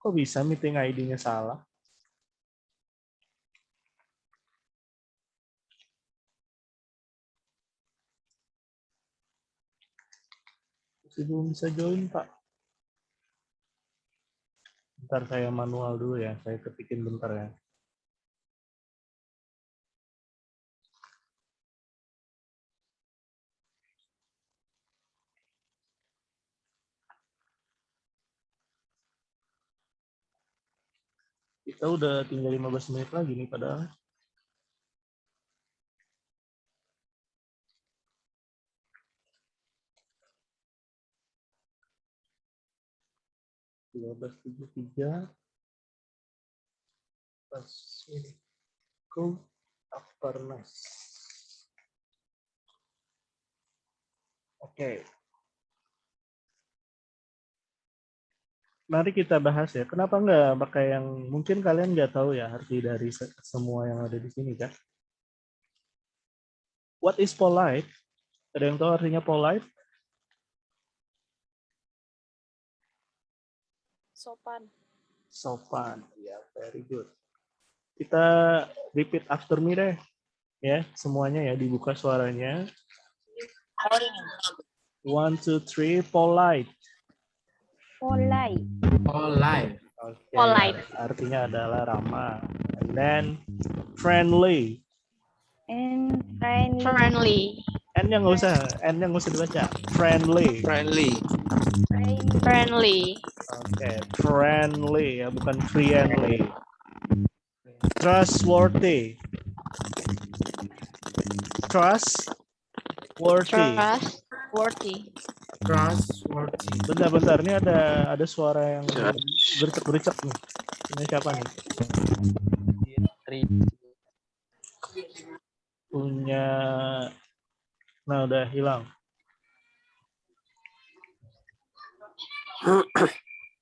Kok bisa meeting ID-nya salah? Masih belum bisa join, Pak. Bentar saya manual dulu ya. Saya ketikin bentar ya. Kita udah tinggal 15 menit lagi nih padahal. Pas ini. Go Apernas. Oke. Mari kita bahas ya. Kenapa nggak pakai yang mungkin kalian nggak tahu ya arti dari semua yang ada di sini kan? What is polite? Ada yang tahu artinya polite? Sopan. Sopan. Ya, very good. Kita repeat after me deh. Ya, semuanya ya dibuka suaranya. 1, 2, 3, polite. Polite. Polite. Oke, Polite. artinya adalah ramah. And then friendly. And friendly. N-nya nggak usah dibaca. Friendly. Friendly. Friendly. Oke, friendly ya, bukan friendly. Trustworthy. Trustworthy. Trustworthy. Trustworthy. Bentar, ini ada suara yang gercep-gercep nih. Ini siapa nih? Punya. Nah, udah hilang.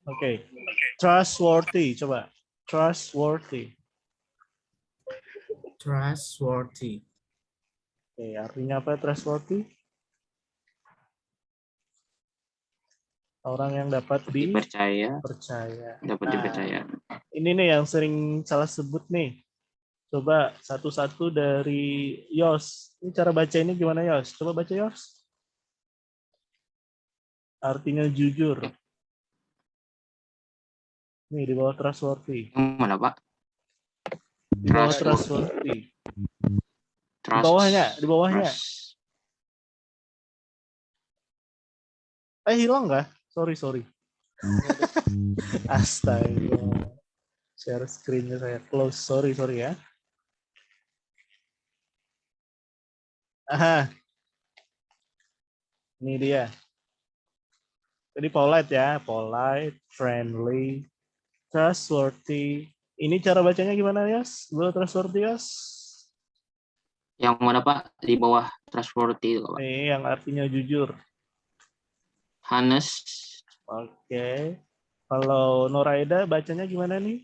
Oke. Trustworthy, coba. Trustworthy. Trustworthy. Oke, artinya apa trustworthy? Orang yang dapat Dipercaya. Dapat Nah, dipercaya. ini nih yang sering salah sebut nih. Coba satu-satu dari Yos. Ini cara baca ini gimana Yos? Coba baca Yos. Artinya jujur. Nih di bawah trustworthy. Yang mana, Pak? Di bawah trustworthy. Di Trust. bawahnya. Trust. Hilang nggak? Sorry. Astaga. Share screen-nya saya close. Sorry ya. Aha. Ini dia. Jadi polite ya. Polite, friendly, trustworthy. Ini cara bacanya gimana, Yas? Gue trustworthy, Yas? Yang mana, Pak? Di bawah trustworthy itu, Pak. Ini yang artinya jujur. Honest. Oke. Kalau Noraida bacanya gimana nih?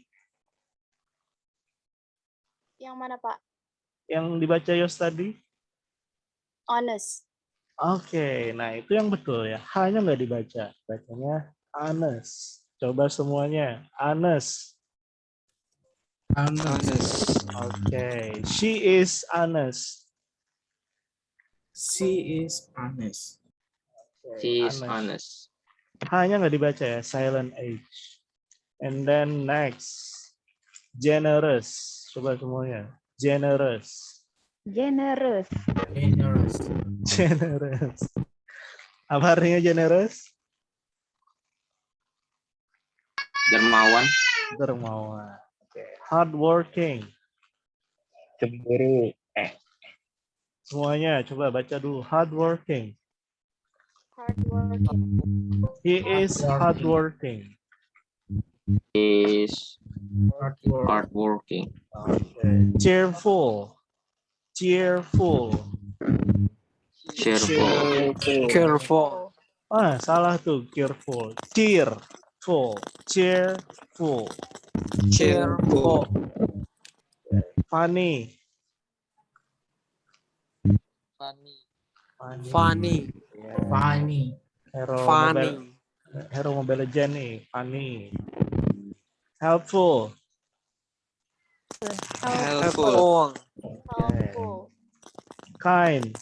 Yang mana, Pak? Yang dibaca Yos tadi? Honest. Oke, nah itu yang betul ya. Hanya nggak dibaca. Bacanya honest. Coba semuanya. Honest. Honest. Oke. She is honest. She is honest. She is honest. Hanya nggak dibaca ya. Silent H. And then next. Generous. Coba semuanya. Generous. Generous. Generous. Generous. Apa artinya generous? Dermawan. Dermawan. Oke. Hardworking. Cemburu. Semuanya coba baca dulu. Hardworking. Hardworking. He is hardworking. Is hardworking. Okay. Cheerful. Cheerful. Cheerful. Careful. Ah, salah tuh. Cheerful. Cheerful. Cheerful. Cheerful. Funny. Funny. Funny. Ya. Funny. Hero Mobile Legends nih. Funny. Helpful. Helpful. Helpful. Kind.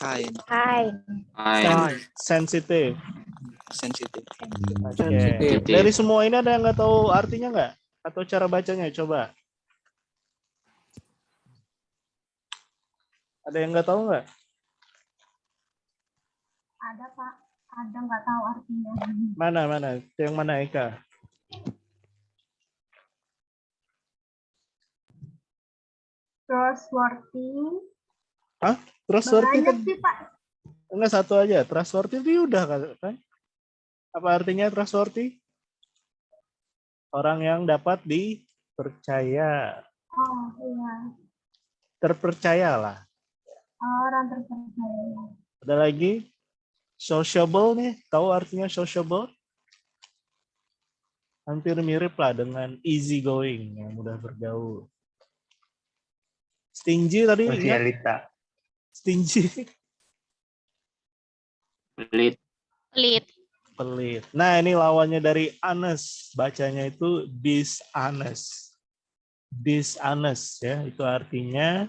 Kind. Hai. Sensitive. Sensitive. Oke. Sensitive. Dari semua ini ada yang nggak tahu artinya nggak? Atau cara bacanya? Coba. Ada yang nggak tahu nggak? Ada Pak, ada nggak tahu artinya. Mana? Yang mana Eka? Trustworthy. Trustworthy Banyak sih Pak. enggak, satu aja. Trustworthy itu udah kan? Apa artinya trustworthy? Orang yang dapat dipercaya. Oh iya, Terpercayalah. orang terpercaya. Ada lagi? Sociable nih. Tahu artinya sociable? Hampir mirip lah dengan easy going, yang mudah bergaul. Stingy tadi ingat? Stingy. Pelit. Pelit. Pelit. Nah, ini lawannya dari honest. Bacanya itu dishonest. Dishonest ya, itu artinya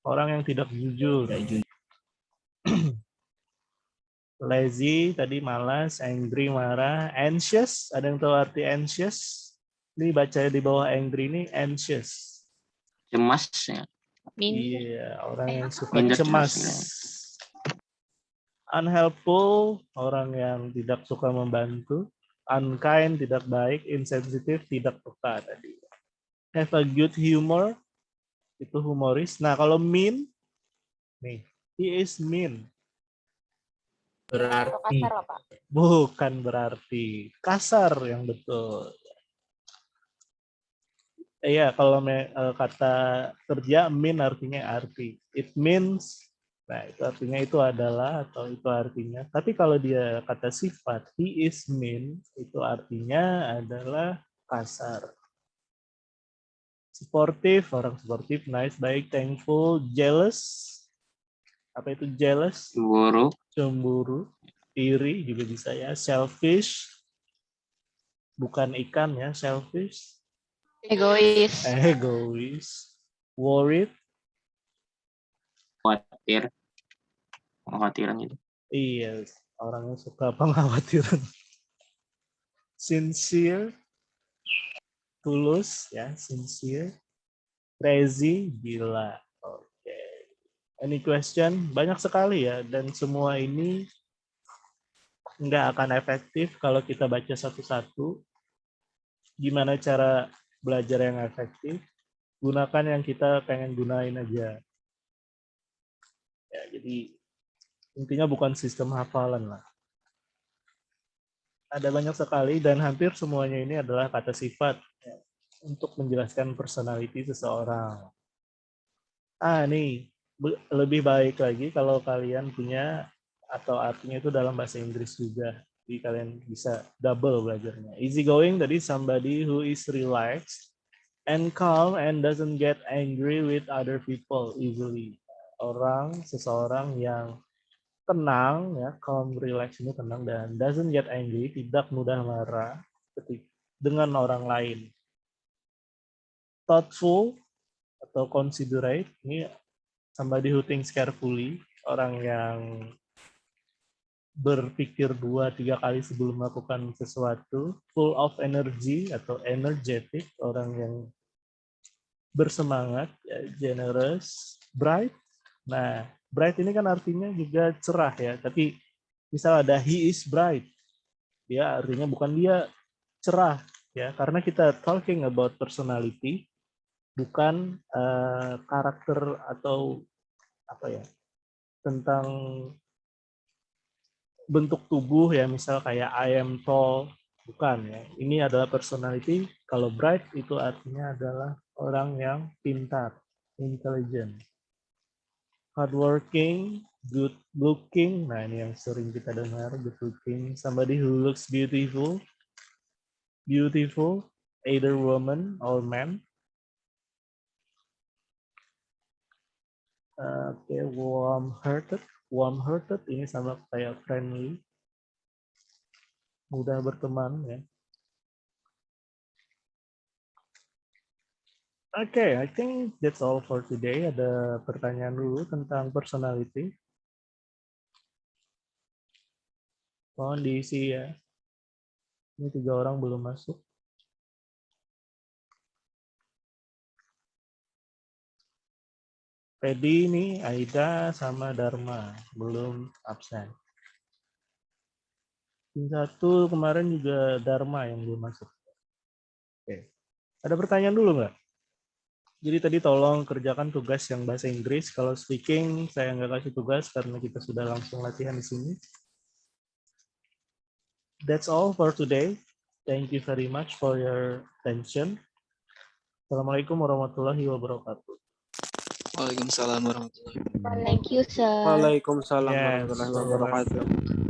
orang yang tidak jujur. Lazy tadi malas, angry marah, anxious, ada yang tahu arti anxious? Ini baca di bawah angry ini anxious. Cemas ya. Iya, orang yang suka Minder cemas. cemas, Unhelpful, orang yang tidak suka membantu. Unkind, tidak baik. Insensitive, tidak peka tadi. Have a good humor, itu humoris. Nah, kalau mean, nih, he is mean. Atau Berarti kasar lah, Pak. Bukan berarti kasar yang betul. Iya, kalau kata kerja mean artinya arti. It means, nah itu artinya itu adalah atau itu artinya. Tapi kalau dia kata sifat, he is mean, itu artinya adalah kasar. Supportive, orang supportive, nice, baik, thankful, jealous. Apa itu jealous? Cemburu. Cemburu, iri juga bisa ya. Selfish, bukan ikan ya, selfish. Egois. Egois. Worried, Khawatir. Kekhawatiran itu. iya, orang yang suka penghawatiran. Sincere, tulus ya, sincere. Crazy, gila. Oke. Any question? Banyak sekali ya, dan semua ini nggak akan efektif kalau kita baca satu-satu. Gimana cara belajar yang efektif? Gunakan yang kita pengen gunain aja. Ya, jadi intinya bukan sistem hafalan lah. Ada banyak sekali dan hampir semuanya ini adalah kata sifat ya, untuk menjelaskan personality seseorang. Nih, lebih baik lagi kalau kalian punya atau artinya itu dalam bahasa Inggris juga. Jadi kalian bisa double belajarnya. Easy going tadi somebody who is relaxed and calm and doesn't get angry with other people easily. Seseorang yang tenang ya, calm, relax ini tenang dan doesn't get angry, tidak mudah marah dengan orang lain. Thoughtful atau considerate ini somebody who thinks carefully, orang yang berpikir 2-3 kali sebelum melakukan sesuatu. Full of energy atau energetic, orang yang bersemangat, ya, generous. Bright, nah bright ini kan artinya juga cerah ya, tapi misal ada he is bright, dia artinya bukan dia cerah ya, karena kita talking about personality, bukan karakter atau apa ya, tentang bentuk tubuh ya, misal kayak I am tall, bukan ya. Ini adalah personality. Kalau bright itu artinya adalah orang yang pintar, intelligent, hardworking, good looking. Nah, ini yang sering kita dengar, good looking. Somebody who looks beautiful, either woman or man. Oke, warm-hearted ini sama kayak friendly, mudah berteman ya. Oke, I think that's all for today. Ada pertanyaan dulu tentang personality. Mohon diisi ya. Ini 3 orang belum masuk. Pedi nih, Aida sama Dharma belum absen. Tim 1 kemarin juga Dharma yang belum masuk. Oke. Ada pertanyaan dulu nggak? Jadi tadi tolong kerjakan tugas yang bahasa Inggris. Kalau speaking saya nggak kasih tugas karena kita sudah langsung latihan di sini. That's all for today. Thank you very much for your attention. Assalamualaikum warahmatullahi wabarakatuh. Waalaikumsalam warahmatullahi wabarakatuh. Thank you, sir. Waalaikumsalam Yes, warahmatullahi wabarakatuh.